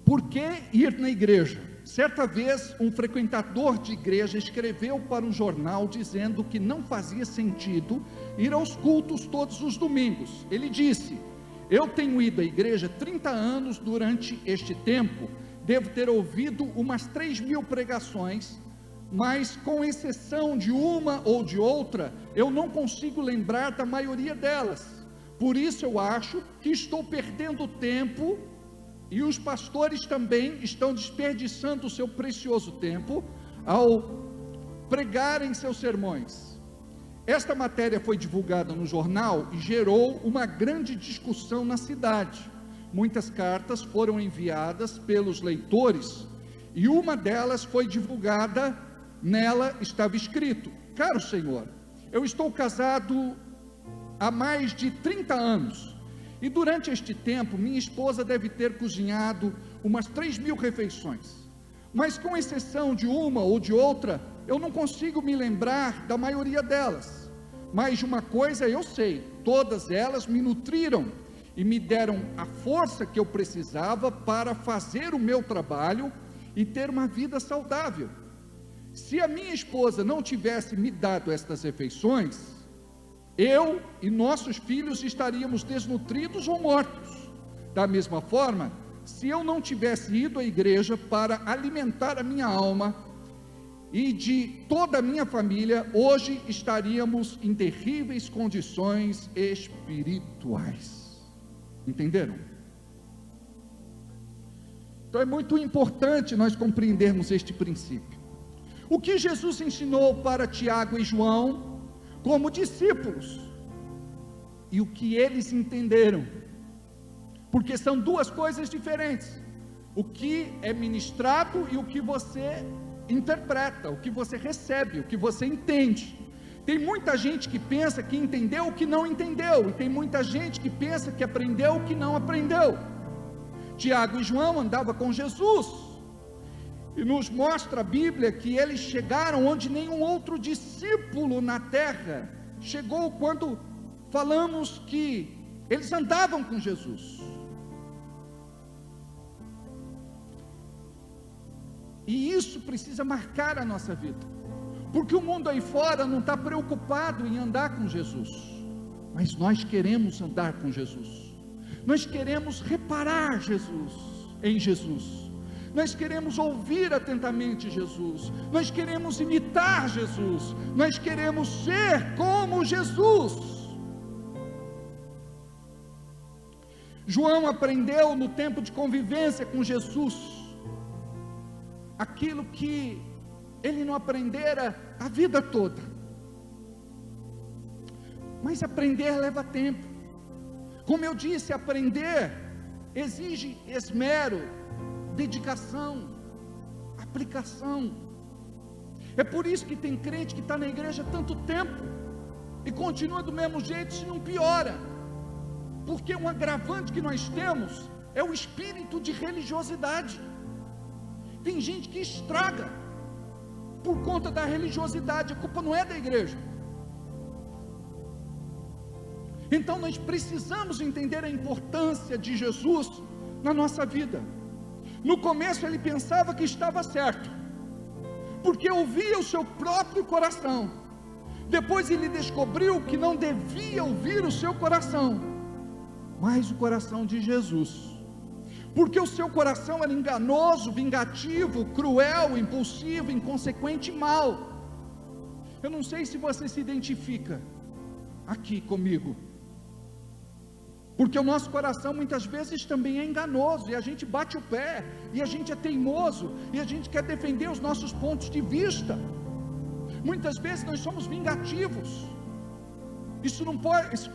Por que ir na igreja? Certa vez, um frequentador de igreja escreveu para um jornal dizendo que não fazia sentido ir aos cultos todos os domingos. Ele disse: eu tenho ido à igreja 30 anos, durante este tempo, devo ter ouvido umas 3.000 pregações, mas com exceção de uma ou de outra, eu não consigo lembrar da maioria delas. Por isso eu acho que estou perdendo tempo, e os pastores também estão desperdiçando o seu precioso tempo ao pregarem seus sermões. Esta matéria foi divulgada no jornal e gerou uma grande discussão na cidade. Muitas cartas foram enviadas pelos leitores, e uma delas foi divulgada. Nela estava escrito: caro Senhor, eu estou casado há mais de 30 anos, e durante este tempo, minha esposa deve ter cozinhado umas 3.000 refeições, mas com exceção de uma ou de outra, eu não consigo me lembrar da maioria delas. Mas de uma coisa eu sei: todas elas me nutriram e me deram a força que eu precisava para fazer o meu trabalho e ter uma vida saudável. Se a minha esposa não tivesse me dado estas refeições, eu e nossos filhos estaríamos desnutridos ou mortos. Da mesma forma, se eu não tivesse ido à igreja para alimentar a minha alma e de toda a minha família, hoje estaríamos em terríveis condições espirituais. Entenderam? Então é muito importante nós compreendermos este princípio. O que Jesus ensinou para Tiago e João como discípulos, e o que eles entenderam, porque são duas coisas diferentes: o que é ministrado e o que você interpreta, o que você recebe, o que você entende. Tem muita gente que pensa que entendeu o que não entendeu, e tem muita gente que pensa que aprendeu o que não aprendeu. Tiago e João andavam com Jesus, e nos mostra a Bíblia que eles chegaram onde nenhum outro discípulo na terra chegou, quando falamos que eles andavam com Jesus. E isso precisa marcar a nossa vida, porque o mundo aí fora não está preocupado em andar com Jesus, mas nós queremos andar com Jesus, nós queremos reparar Jesus, em Jesus. Nós queremos ouvir atentamente Jesus. Nós queremos imitar Jesus. Nós queremos ser como Jesus. João aprendeu no tempo de convivência com Jesus aquilo que ele não aprendera a vida toda. Mas aprender leva tempo. Como eu disse, aprender exige esmero, dedicação, aplicação. É por isso que tem crente que está na igreja há tanto tempo e continua do mesmo jeito, se não piora. Porque um agravante que nós temos é o espírito de religiosidade. Tem gente que estraga por conta da religiosidade. A culpa não é da igreja. Então nós precisamos entender a importância de Jesus na nossa vida. No começo ele pensava que estava certo, porque ouvia o seu próprio coração. Depois ele descobriu que não devia ouvir o seu coração, mas o coração de Jesus, porque o seu coração era enganoso, vingativo, cruel, impulsivo, inconsequente e mau. Eu não sei se você se identifica aqui comigo, porque o nosso coração muitas vezes também é enganoso, e a gente bate o pé, e a gente é teimoso, e a gente quer defender os nossos pontos de vista. Muitas vezes nós somos vingativos. Isso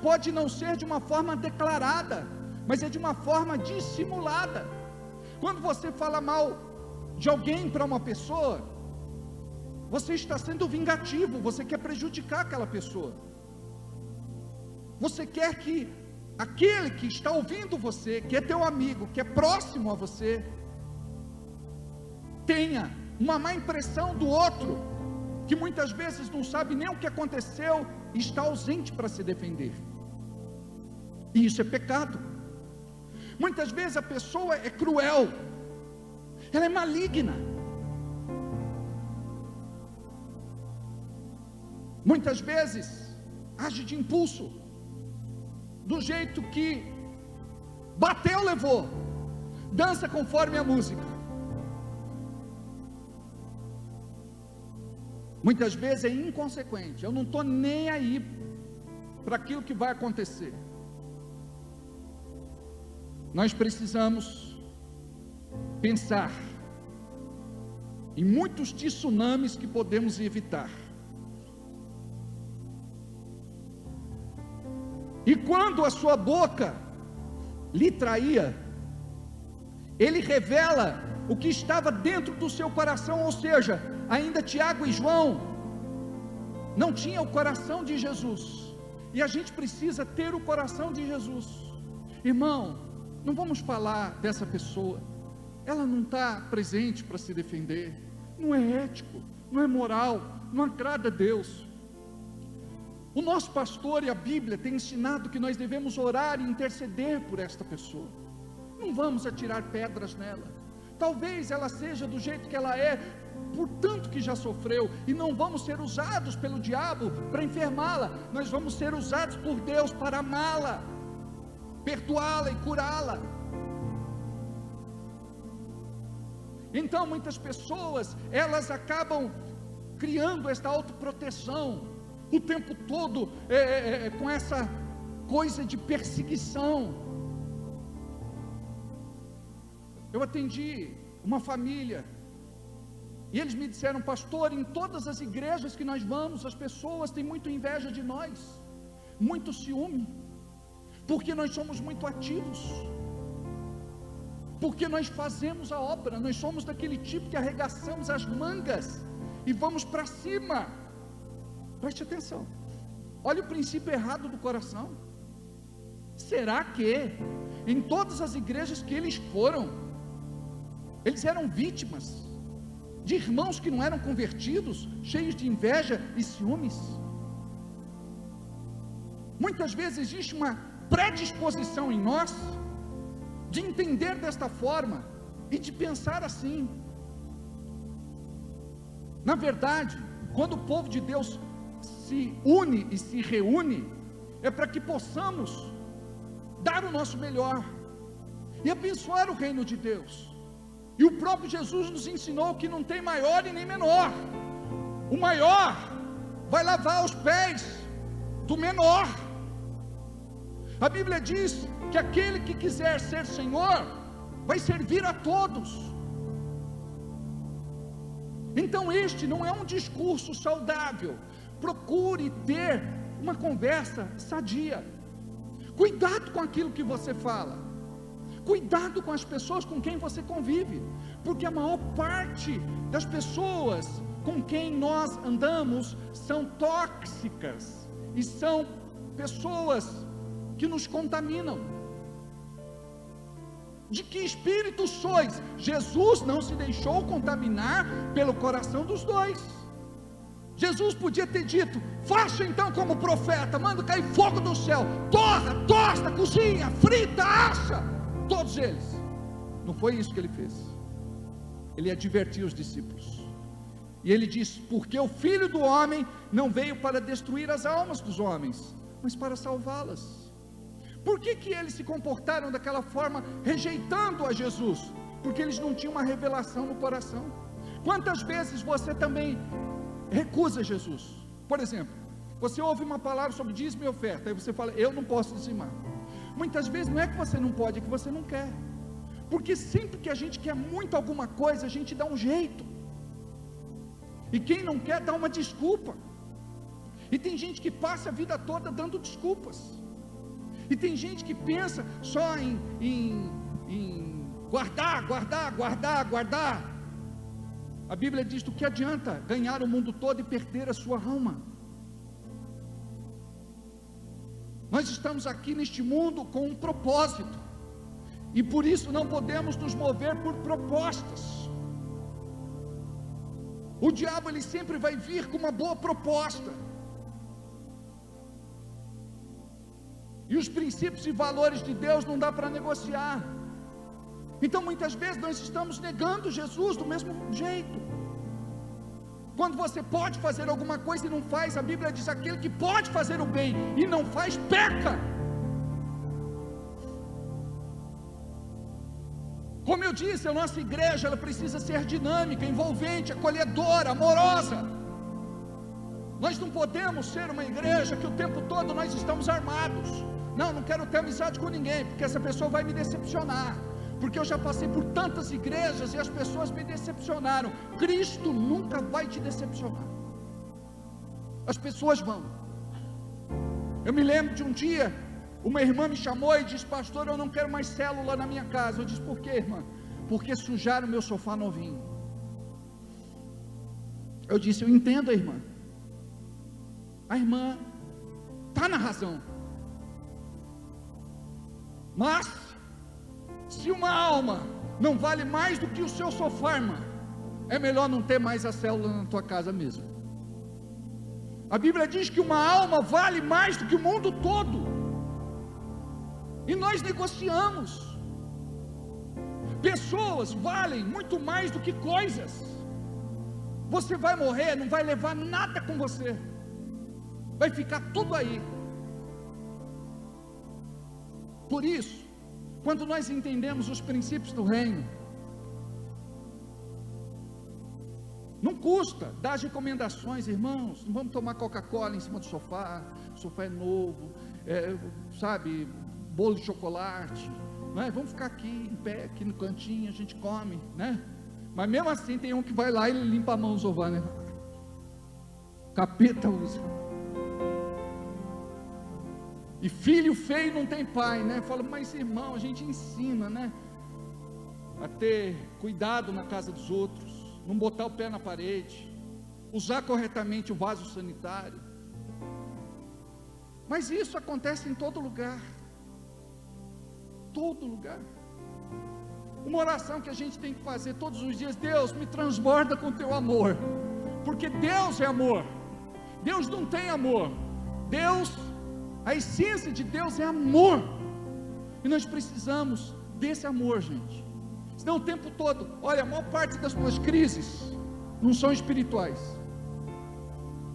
pode não ser de uma forma declarada, mas é de uma forma dissimulada. Quando você fala mal de alguém para uma pessoa, você está sendo vingativo, você quer prejudicar aquela pessoa. Você quer que aquele que está ouvindo você, que é teu amigo, que é próximo a você, tenha uma má impressão do outro, que muitas vezes não sabe nem o que aconteceu e está ausente para se defender. E isso é pecado. Muitas vezes a pessoa é cruel, ela é maligna. Muitas vezes age de impulso, do jeito que bateu, levou, dança conforme a música. Muitas vezes é inconsequente, eu não estou nem aí para aquilo que vai acontecer. Nós precisamos pensar em muitos tsunamis que podemos evitar. E quando a sua boca lhe traía, ele revela o que estava dentro do seu coração, ou seja, ainda Tiago e João não tinham o coração de Jesus, e a gente precisa ter o coração de Jesus. Irmão, não vamos falar dessa pessoa, ela não está presente para se defender, não é ético, não é moral, não agrada a Deus. O nosso pastor e a Bíblia têm ensinado que nós devemos orar e interceder por esta pessoa. Não vamos atirar pedras nela. Talvez ela seja do jeito que ela é, por tanto que já sofreu, e não vamos ser usados pelo diabo para enfermá-la. Nós vamos ser usados por Deus para amá-la, perdoá-la e curá-la. Então muitas pessoas, elas acabam criando esta autoproteção o tempo todo, com essa coisa de perseguição. Eu atendi uma família, e eles me disseram: pastor, em todas as igrejas que nós vamos, as pessoas têm muito inveja de nós, muito ciúme, porque nós somos muito ativos, porque nós fazemos a obra, nós somos daquele tipo que arregaçamos as mangas e vamos para cima. Preste atenção, olha o princípio errado do coração. Será que em todas as igrejas que eles foram, eles eram vítimas de irmãos que não eram convertidos, cheios de inveja e ciúmes? Muitas vezes existe uma predisposição em nós de entender desta forma e de pensar assim. Na verdade, quando o povo de Deus se une e se reúne, é para que possamos dar o nosso melhor. e abençoar o reino de Deus. E o próprio Jesus nos ensinou que não tem maior e nem menor. O maior vai lavar os pés do menor. A Bíblia diz que aquele que quiser ser Senhor vai servir a todos. Então este não é um discurso saudável. Procure ter uma conversa sadia. Cuidado com aquilo que você fala. Cuidado com as pessoas com quem você convive, porque a maior parte das pessoas com quem nós andamos são tóxicas e são pessoas que nos contaminam. De que espírito sois? Jesus não se deixou contaminar pelo coração dos dois. Jesus podia ter dito: faça então como profeta, manda cair fogo do céu, torra, tosta, cozinha, frita, assa. Todos eles. Não foi isso que ele fez. Ele advertiu os discípulos. E ele diz: porque o Filho do Homem não veio para destruir as almas dos homens, mas para salvá-las. Por que eles se comportaram daquela forma, rejeitando a Jesus? Porque eles não tinham uma revelação no coração. Quantas vezes você também recusa Jesus? Por exemplo, você ouve uma palavra sobre dízimo e oferta, aí você fala: eu não posso dizimar. Muitas vezes não é que você não pode, é que você não quer. Porque sempre que a gente quer muito alguma coisa, a gente dá um jeito. E quem não quer dá uma desculpa. E tem gente que passa a vida toda dando desculpas. E tem gente que pensa só em guardar. A Bíblia diz: do que adianta ganhar o mundo todo e perder a sua alma? Nós estamos aqui neste mundo com um propósito, e por isso não podemos nos mover por propostas. O diabo, ele sempre vai vir com uma boa proposta, e os princípios e valores de Deus não dá para negociar. Então muitas vezes nós estamos negando Jesus do mesmo jeito. Quando você pode fazer alguma coisa e não faz, a Bíblia diz: aquele que pode fazer o bem e não faz, peca. Como eu disse, a nossa igreja, ela precisa ser dinâmica, envolvente, acolhedora, amorosa. Nós não podemos ser uma igreja que o tempo todo nós estamos armados. Não quero ter amizade com ninguém, porque essa pessoa vai me decepcionar. Porque eu já passei por tantas igrejas e as pessoas me decepcionaram. Cristo nunca vai te decepcionar. As pessoas vão. Eu me lembro de um dia, uma irmã me chamou e disse: pastor, eu não quero mais célula na minha casa. Eu disse: por quê, irmã? Porque sujaram meu sofá novinho. Eu disse: eu entendo a irmã. A irmã está na razão. Mas se uma alma não vale mais do que o seu sofá, irmã, é melhor não ter mais a célula na tua casa mesmo. A Bíblia diz que uma alma vale mais do que o mundo todo, e nós negociamos. Pessoas valem muito mais do que coisas. Você vai morrer, não vai levar nada com você, vai ficar tudo aí. Por isso, quando nós entendemos os princípios do reino, não custa dar as recomendações: irmãos, não vamos tomar Coca-Cola em cima do sofá, o sofá é novo, sabe, bolo de chocolate, né? Vamos ficar aqui em pé, aqui no cantinho, a gente come, né? Mas mesmo assim tem um que vai lá e limpa a mão do sofá, né? Capeta usa. E filho feio não tem pai, né? Fala: mas irmão, a gente ensina, né? A ter cuidado na casa dos outros, não botar o pé na parede, usar corretamente o vaso sanitário. Mas isso acontece em todo lugar. Todo lugar. Uma oração que a gente tem que fazer todos os dias: Deus, me transborda com teu amor, porque Deus é amor. Deus não tem amor. A essência de Deus é amor, e nós precisamos desse amor, gente. Senão o tempo todo, olha, a maior parte das suas crises não são espirituais,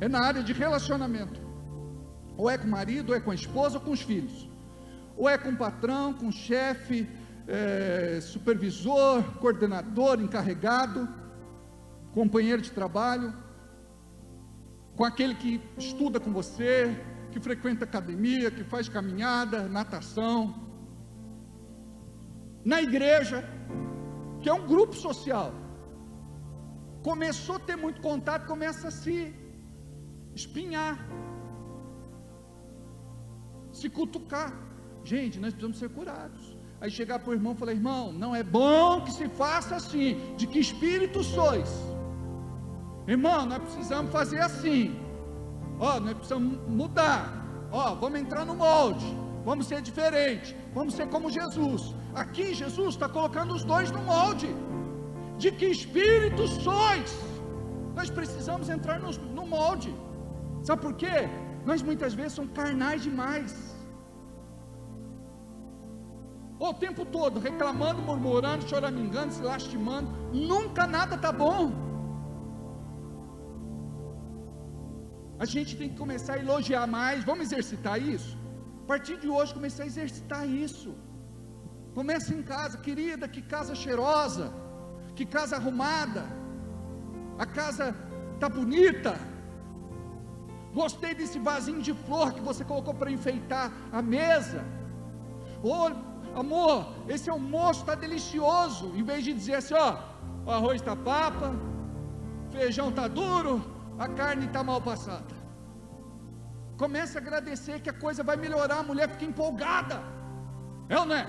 é na área de relacionamento. Ou é com o marido, ou é com a esposa, ou com os filhos, ou é com o patrão, com o chefe, supervisor, coordenador, encarregado, companheiro de trabalho, com aquele que estuda com você, que frequenta academia, que faz caminhada, natação, na igreja, que é um grupo social. Começou a ter muito contato, começa a se espinhar, se cutucar. Gente, nós precisamos ser curados. Aí chegar para o irmão e falar: irmão, não é bom que se faça assim. De que espírito sois? Irmão, nós precisamos fazer assim. Nós precisamos mudar. Vamos entrar no molde. Vamos ser diferente. Vamos ser como Jesus. Aqui Jesus está colocando os dois no molde. De que espírito sois? Nós precisamos entrar no molde. Sabe por quê? Nós muitas vezes somos carnais demais. O tempo todo reclamando, murmurando, choramingando, se lastimando. Nunca nada está bom. A gente tem que começar a elogiar mais. Vamos exercitar isso? A partir de hoje, começar a exercitar isso. Começa em casa. Querida, que casa cheirosa, que casa arrumada, a casa está bonita. Gostei desse vasinho de flor que você colocou para enfeitar a mesa. Amor, esse almoço está delicioso. Em vez de dizer assim: o arroz está papa, feijão está duro, a carne está mal passada. Começa a agradecer que a coisa vai melhorar. A mulher fica empolgada. É ou não é?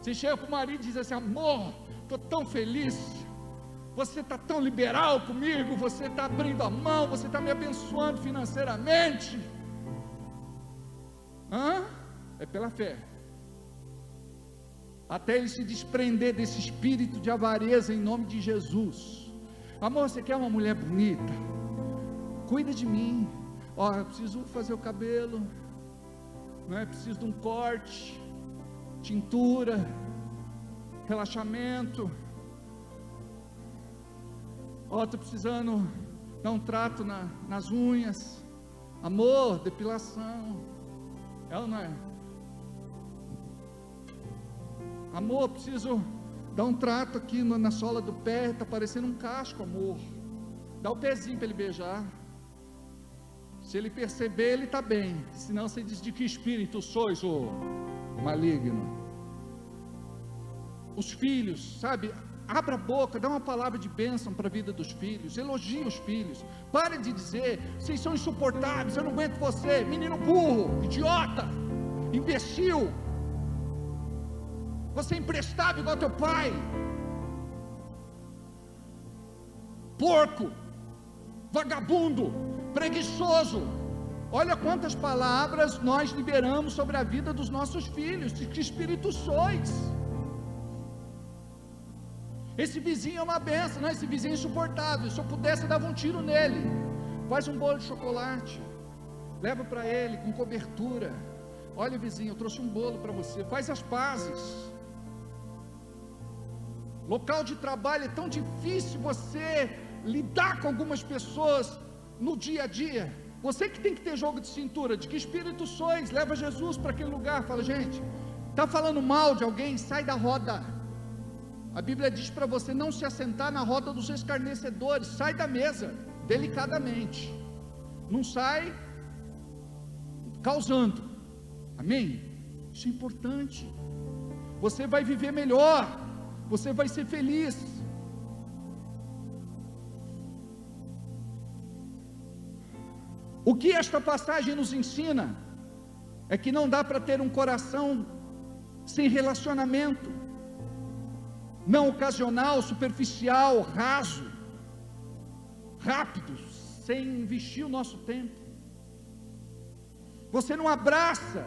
Você chega para o marido e diz assim: amor, estou tão feliz, você está tão liberal comigo, você está abrindo a mão, você está me abençoando financeiramente. É pela fé. Até ele se desprender desse espírito de avareza, em nome de Jesus. Amor, você quer uma mulher bonita? Cuida de mim. Eu preciso fazer o cabelo, preciso de um corte, tintura, relaxamento. Estou precisando dar um trato nas unhas. Amor, depilação. É ou não é? Amor, preciso dar um trato aqui na sola do pé, está parecendo um casco, amor. Dá o pezinho para ele beijar. Se ele perceber, ele está bem. Senão você diz: de que espírito sois, ô maligno? Os filhos, sabe? Abra a boca, dá uma palavra de bênção para a vida dos filhos. Elogie os filhos. Pare de dizer: vocês são insuportáveis, eu não aguento você. Menino burro, idiota, imbecil. Você é imprestável igual teu pai. Porco, vagabundo, preguiçoso. Olha quantas palavras nós liberamos sobre a vida dos nossos filhos. De que espírito sois? Esse vizinho é uma benção. Não, esse vizinho é insuportável. Se eu pudesse, eu dava um tiro nele. Faz um bolo de chocolate, leva para ele com cobertura. Olha, vizinho, eu trouxe um bolo para você. Faz as pazes. Local de trabalho é tão difícil você lidar com algumas pessoas no dia a dia. Você que tem que ter jogo de cintura. De que espírito sois? Leva Jesus para aquele lugar. Fala: gente, está falando mal de alguém? Sai da roda. A Bíblia diz para você não se assentar na roda dos escarnecedores. Sai da mesa, delicadamente. Não sai causando. Amém? Isso é importante. Você vai viver melhor. Você vai ser feliz. O que esta passagem nos ensina é que não dá para ter um coração sem relacionamento, não ocasional, superficial, raso, rápido, sem investir o nosso tempo. Você não abraça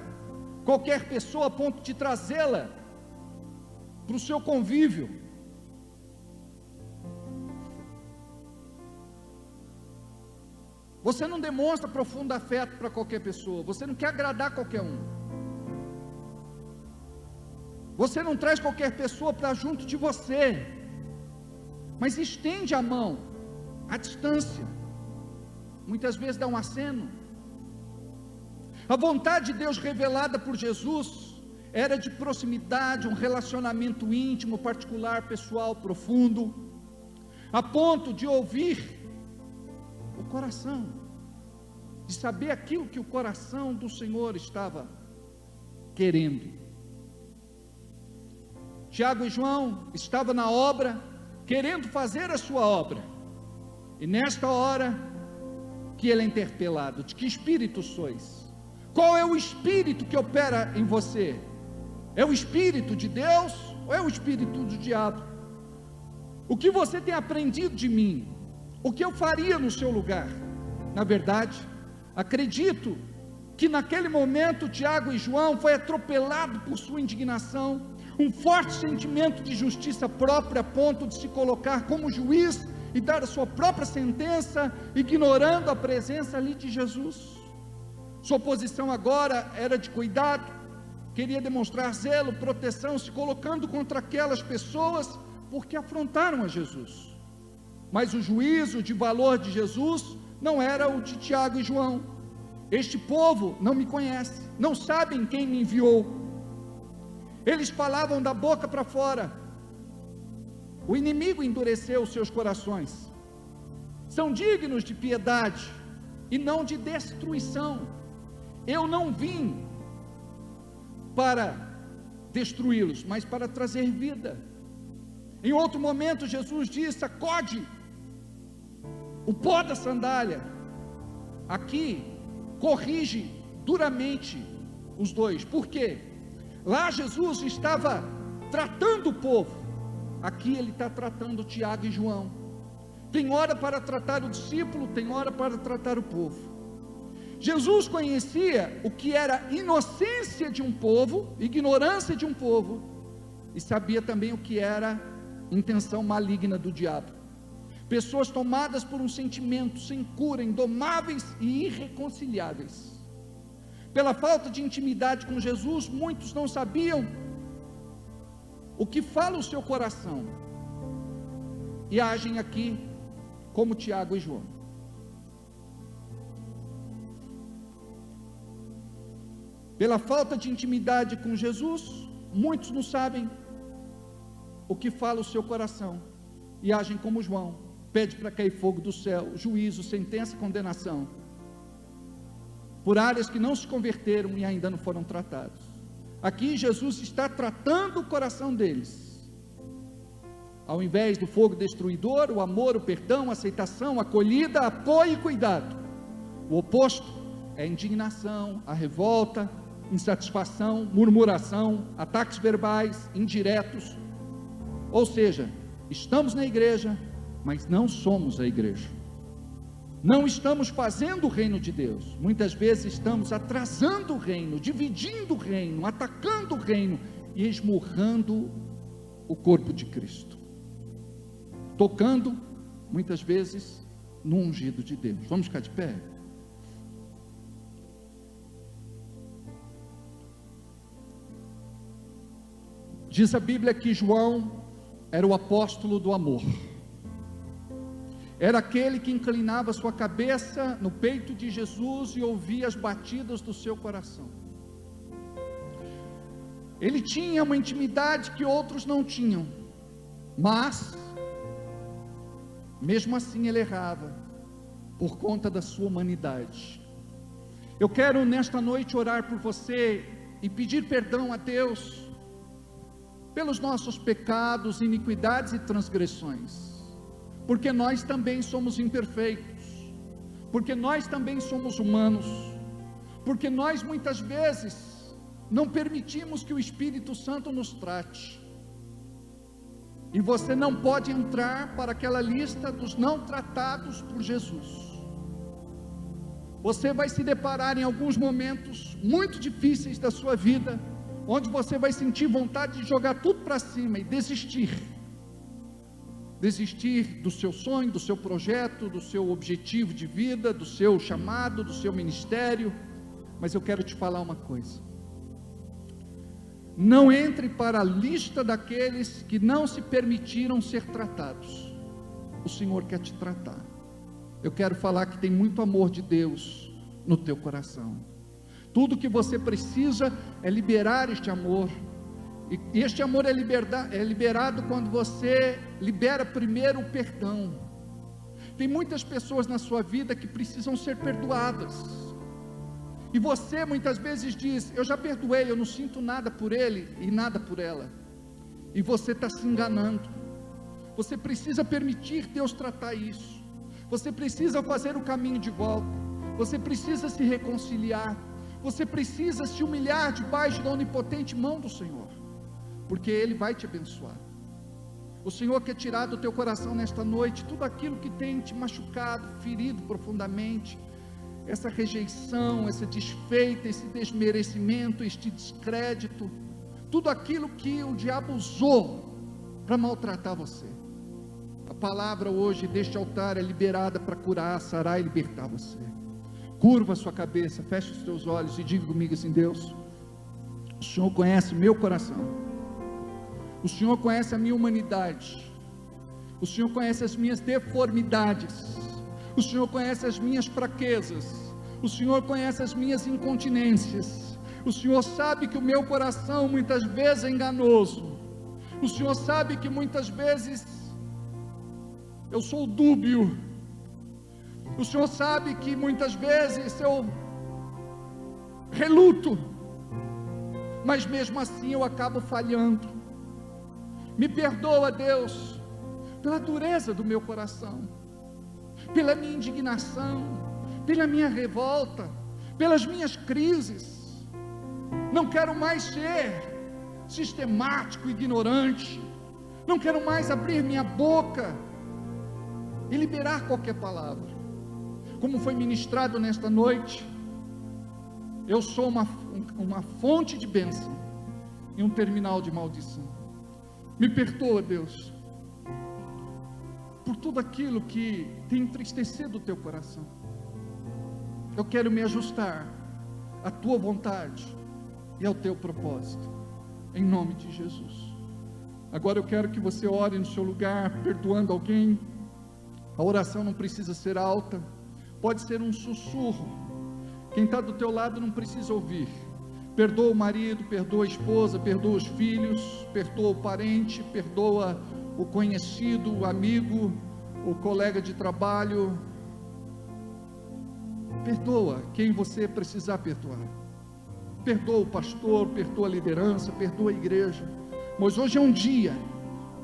qualquer pessoa a ponto de trazê-la para o seu convívio. Você não demonstra profundo afeto para qualquer pessoa. Você não quer agradar qualquer um. Você não traz qualquer pessoa para junto de você, mas estende a mão à distância. Muitas vezes dá um aceno. A vontade de Deus revelada por Jesus era de proximidade, um relacionamento íntimo, particular, pessoal, profundo, a ponto de ouvir o coração, de saber aquilo que o coração do Senhor estava querendo. Tiago e João estavam na obra, querendo fazer a sua obra, e nesta hora que ele é interpelado: de que espírito sois? Qual é o espírito que opera em você? É o espírito de Deus ou é o espírito do diabo? O que você tem aprendido de mim? O que eu faria no seu lugar? Na verdade, acredito que naquele momento Tiago e João foi atropelado por sua indignação, um forte sentimento de justiça própria, a ponto de se colocar como juiz e dar a sua própria sentença, ignorando a presença ali de Jesus. Sua posição agora era de cuidado, queria demonstrar zelo, proteção, se colocando contra aquelas pessoas porque afrontaram a Jesus. Mas o juízo de valor de Jesus não era o de Tiago e João. Este povo não me conhece, não sabem quem me enviou. Eles falavam da boca para fora. O inimigo endureceu os seus corações. São dignos de piedade e não de destruição. Eu não vim para destruí-los, mas para trazer vida. Em outro momento Jesus disse: sacode o pó da sandália. Aqui corrige duramente os dois. Por quê? Lá Jesus estava tratando o povo, aqui ele está tratando Tiago e João. Tem hora para tratar o discípulo, tem hora para tratar o povo. Jesus conhecia o que era inocência de um povo, ignorância de um povo, e sabia também o que era intenção maligna do diabo. Pessoas tomadas por um sentimento sem cura, indomáveis e irreconciliáveis. Pela falta de intimidade com Jesus, muitos não sabiam o que fala o seu coração, e agem aqui como Tiago e João. Pela falta de intimidade com Jesus, muitos não sabem o que fala o seu coração, e agem como João, pede para cair fogo do céu, juízo, sentença e condenação, por áreas que não se converteram e ainda não foram tratados. Aqui Jesus está tratando o coração deles. Ao invés do fogo destruidor, o amor, o perdão, a aceitação, a acolhida, apoio e cuidado. O oposto é a indignação, a revolta, insatisfação, murmuração, ataques verbais, indiretos. Ou seja, estamos na igreja, mas não somos a igreja. Não estamos fazendo o reino de Deus. Muitas vezes estamos atrasando o reino, dividindo o reino, atacando o reino e esmurrando o corpo de Cristo, tocando muitas vezes no ungido de Deus. Vamos ficar de pé? Diz a Bíblia que João era o apóstolo do amor. Era aquele que inclinava sua cabeça no peito de Jesus e ouvia as batidas do seu coração. Ele tinha uma intimidade que outros não tinham, mas mesmo assim ele errava, por conta da sua humanidade. Eu quero nesta noite orar por você e pedir perdão a Deus pelos nossos pecados, iniquidades e transgressões, porque nós também somos imperfeitos, porque nós também somos humanos, porque nós muitas vezes não permitimos que o Espírito Santo nos trate. E você não pode entrar para aquela lista dos não tratados por Jesus. Você vai se deparar em alguns momentos muito difíceis da sua vida, onde você vai sentir vontade de jogar tudo para cima e desistir do seu sonho, do seu projeto, do seu objetivo de vida, do seu chamado, do seu ministério. Mas eu quero te falar uma coisa: não entre para a lista daqueles que não se permitiram ser tratados. O Senhor quer te tratar. Eu quero falar que tem muito amor de Deus no teu coração. Tudo que você precisa é liberar este amor. E este amor é liberado quando você libera primeiro o perdão. Tem muitas pessoas na sua vida que precisam ser perdoadas. E você muitas vezes diz: eu já perdoei, eu não sinto nada por ele e nada por ela. E você está se enganando. Você precisa permitir Deus tratar isso. Você precisa fazer o caminho de volta. Você precisa se reconciliar. Você precisa se humilhar debaixo da onipotente mão do Senhor, porque Ele vai te abençoar. O Senhor quer tirar do teu coração nesta noite tudo aquilo que tem te machucado, ferido profundamente, essa rejeição, essa desfeita, esse desmerecimento, este descrédito, tudo aquilo que o diabo usou para maltratar você. A palavra hoje deste altar é liberada para curar, sarar e libertar você. Curva a sua cabeça, feche os teus olhos e diga comigo assim: Deus, o Senhor conhece o meu coração, o Senhor conhece a minha humanidade, o Senhor conhece as minhas deformidades, o Senhor conhece as minhas fraquezas, o Senhor conhece as minhas incontinências, o Senhor sabe que o meu coração muitas vezes é enganoso, o Senhor sabe que muitas vezes eu sou dúbio, o Senhor sabe que muitas vezes eu reluto, mas mesmo assim eu acabo falhando. Me perdoa, Deus, pela dureza do meu coração, pela minha indignação, pela minha revolta, pelas minhas crises. Não quero mais ser sistemático, ignorante. Não quero mais abrir minha boca e liberar qualquer palavra. Como foi ministrado nesta noite, eu sou uma fonte de bênção e um terminal de maldição. Me perdoa, Deus, por tudo aquilo que tem entristecido o teu coração. Eu quero me ajustar à tua vontade e ao teu propósito, em nome de Jesus. Agora eu quero que você ore no seu lugar, perdoando alguém. A oração não precisa ser alta, pode ser um sussurro. Quem está do teu lado não precisa ouvir. Perdoa o marido, perdoa a esposa, perdoa os filhos, perdoa o parente, perdoa o conhecido, o amigo, o colega de trabalho. Perdoa quem você precisar perdoar. Perdoa o pastor, perdoa a liderança, perdoa a igreja. Mas hoje é um dia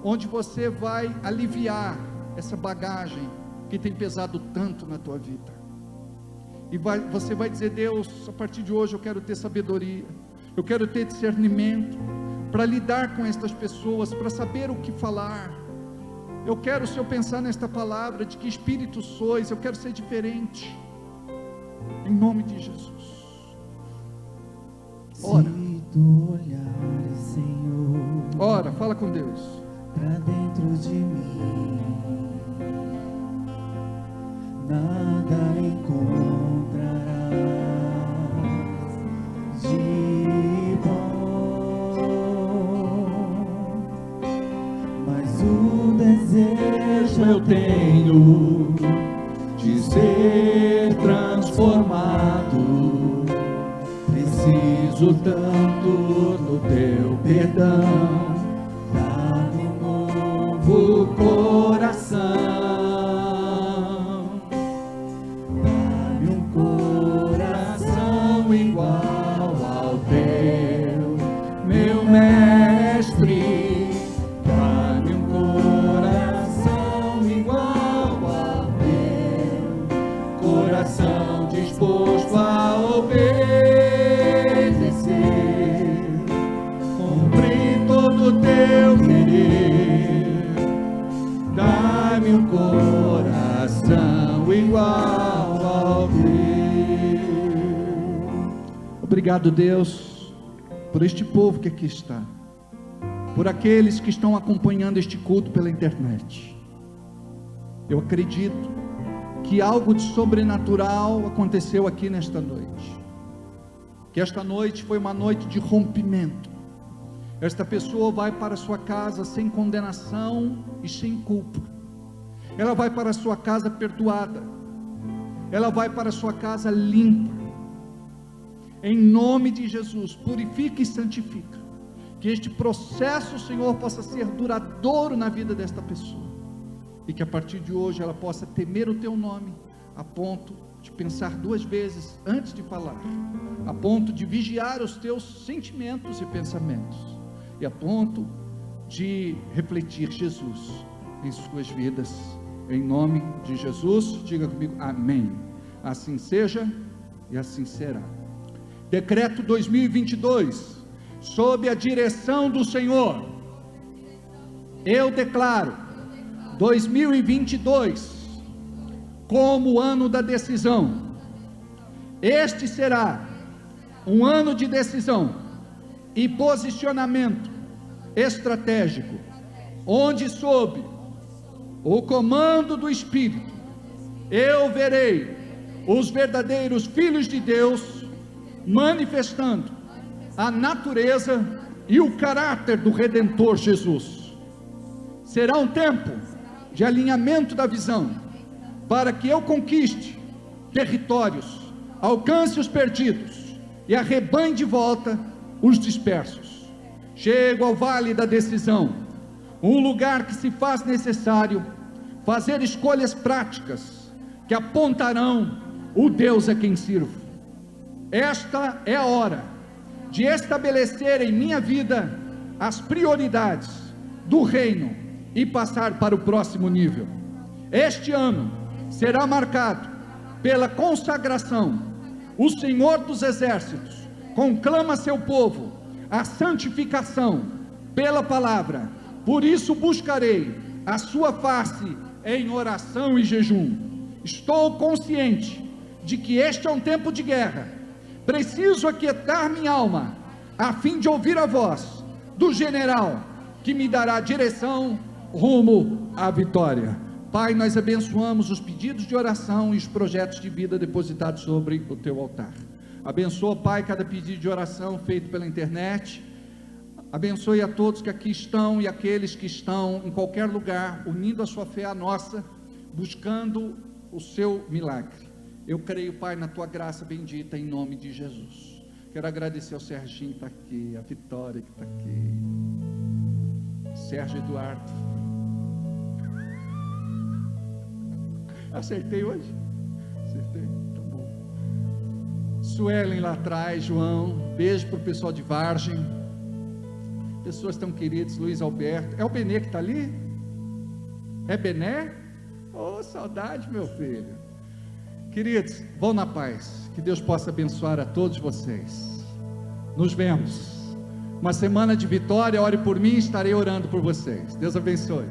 onde você vai aliviar essa bagagem que tem pesado tanto na tua vida. E você vai dizer: Deus, a partir de hoje eu quero ter sabedoria, eu quero ter discernimento para lidar com estas pessoas, para saber o que falar. Eu quero, se eu pensar nesta palavra, de que espírito sois, eu quero ser diferente, em nome de Jesus. Ora, se tu olhares, Senhor, ora, fala com Deus, para dentro de mim, nada encontrarás de bom, mas o desejo eu tenho de ser transformado. Preciso tanto do teu perdão, dá-me um novo coração. Igual ao teu, meu mestre, dá-me um coração igual ao teu, coração disposto a obedecer, cumprir todo o teu querer. Dá-me um coração igual ao teu. Obrigado, Deus, por este povo que aqui está, por aqueles que estão acompanhando este culto pela internet. Eu acredito que algo de sobrenatural aconteceu aqui nesta noite, que esta noite foi uma noite de rompimento. Esta pessoa vai para sua casa sem condenação e sem culpa. Ela vai para sua casa perdoada. Ela vai para sua casa limpa. em nome de Jesus, purifica e santifica. Que este processo, Senhor, possa ser duradouro na vida desta pessoa, e que a partir de hoje ela possa temer o Teu nome, a ponto de pensar 2 vezes antes de falar, a ponto de vigiar os Teus sentimentos e pensamentos, e a ponto de refletir Jesus em suas vidas, em nome de Jesus. Diga comigo, amém. Assim seja e assim será. Decreto 2022, sob a direção do Senhor, eu declaro 2022 como o ano da decisão. Este será um ano de decisão e posicionamento estratégico, onde sob o comando do Espírito, eu verei os verdadeiros filhos de Deus manifestando a natureza e o caráter do Redentor Jesus. Será um tempo de alinhamento da visão, para que eu conquiste territórios, alcance os perdidos e arrebanhe de volta os dispersos. Chego ao vale da decisão, um lugar que se faz necessário fazer escolhas práticas que apontarão o Deus a quem sirvo. Esta é a hora de estabelecer em minha vida as prioridades do reino e passar para o próximo nível. Este ano será marcado pela consagração. O Senhor dos Exércitos conclama seu povo a santificação pela palavra. Por isso buscarei a sua face em oração e jejum. Estou consciente de que este é um tempo de guerra. Preciso aquietar minha alma, a fim de ouvir a voz do general, que me dará direção rumo à vitória. Pai, nós abençoamos os pedidos de oração e os projetos de vida depositados sobre o Teu altar. Abençoa, Pai, cada pedido de oração feito pela internet. Abençoe a todos que aqui estão e aqueles que estão em qualquer lugar, unindo a sua fé à nossa, buscando o Seu milagre. Eu creio, Pai, na Tua graça bendita, em nome de Jesus. Quero agradecer ao Serginho que está aqui, a Vitória que está aqui, Sérgio Eduardo. Acertei hoje? Acertei? Tá bom. Suelen lá atrás, João, beijo para o pessoal de Vargem, pessoas tão queridas, Luiz Alberto. É o Benê que está ali? É Bené? Oh, saudade, meu filho. Queridos, vão na paz, que Deus possa abençoar a todos vocês. Nos vemos. Uma semana de vitória. Ore por mim, estarei orando por vocês. Deus abençoe.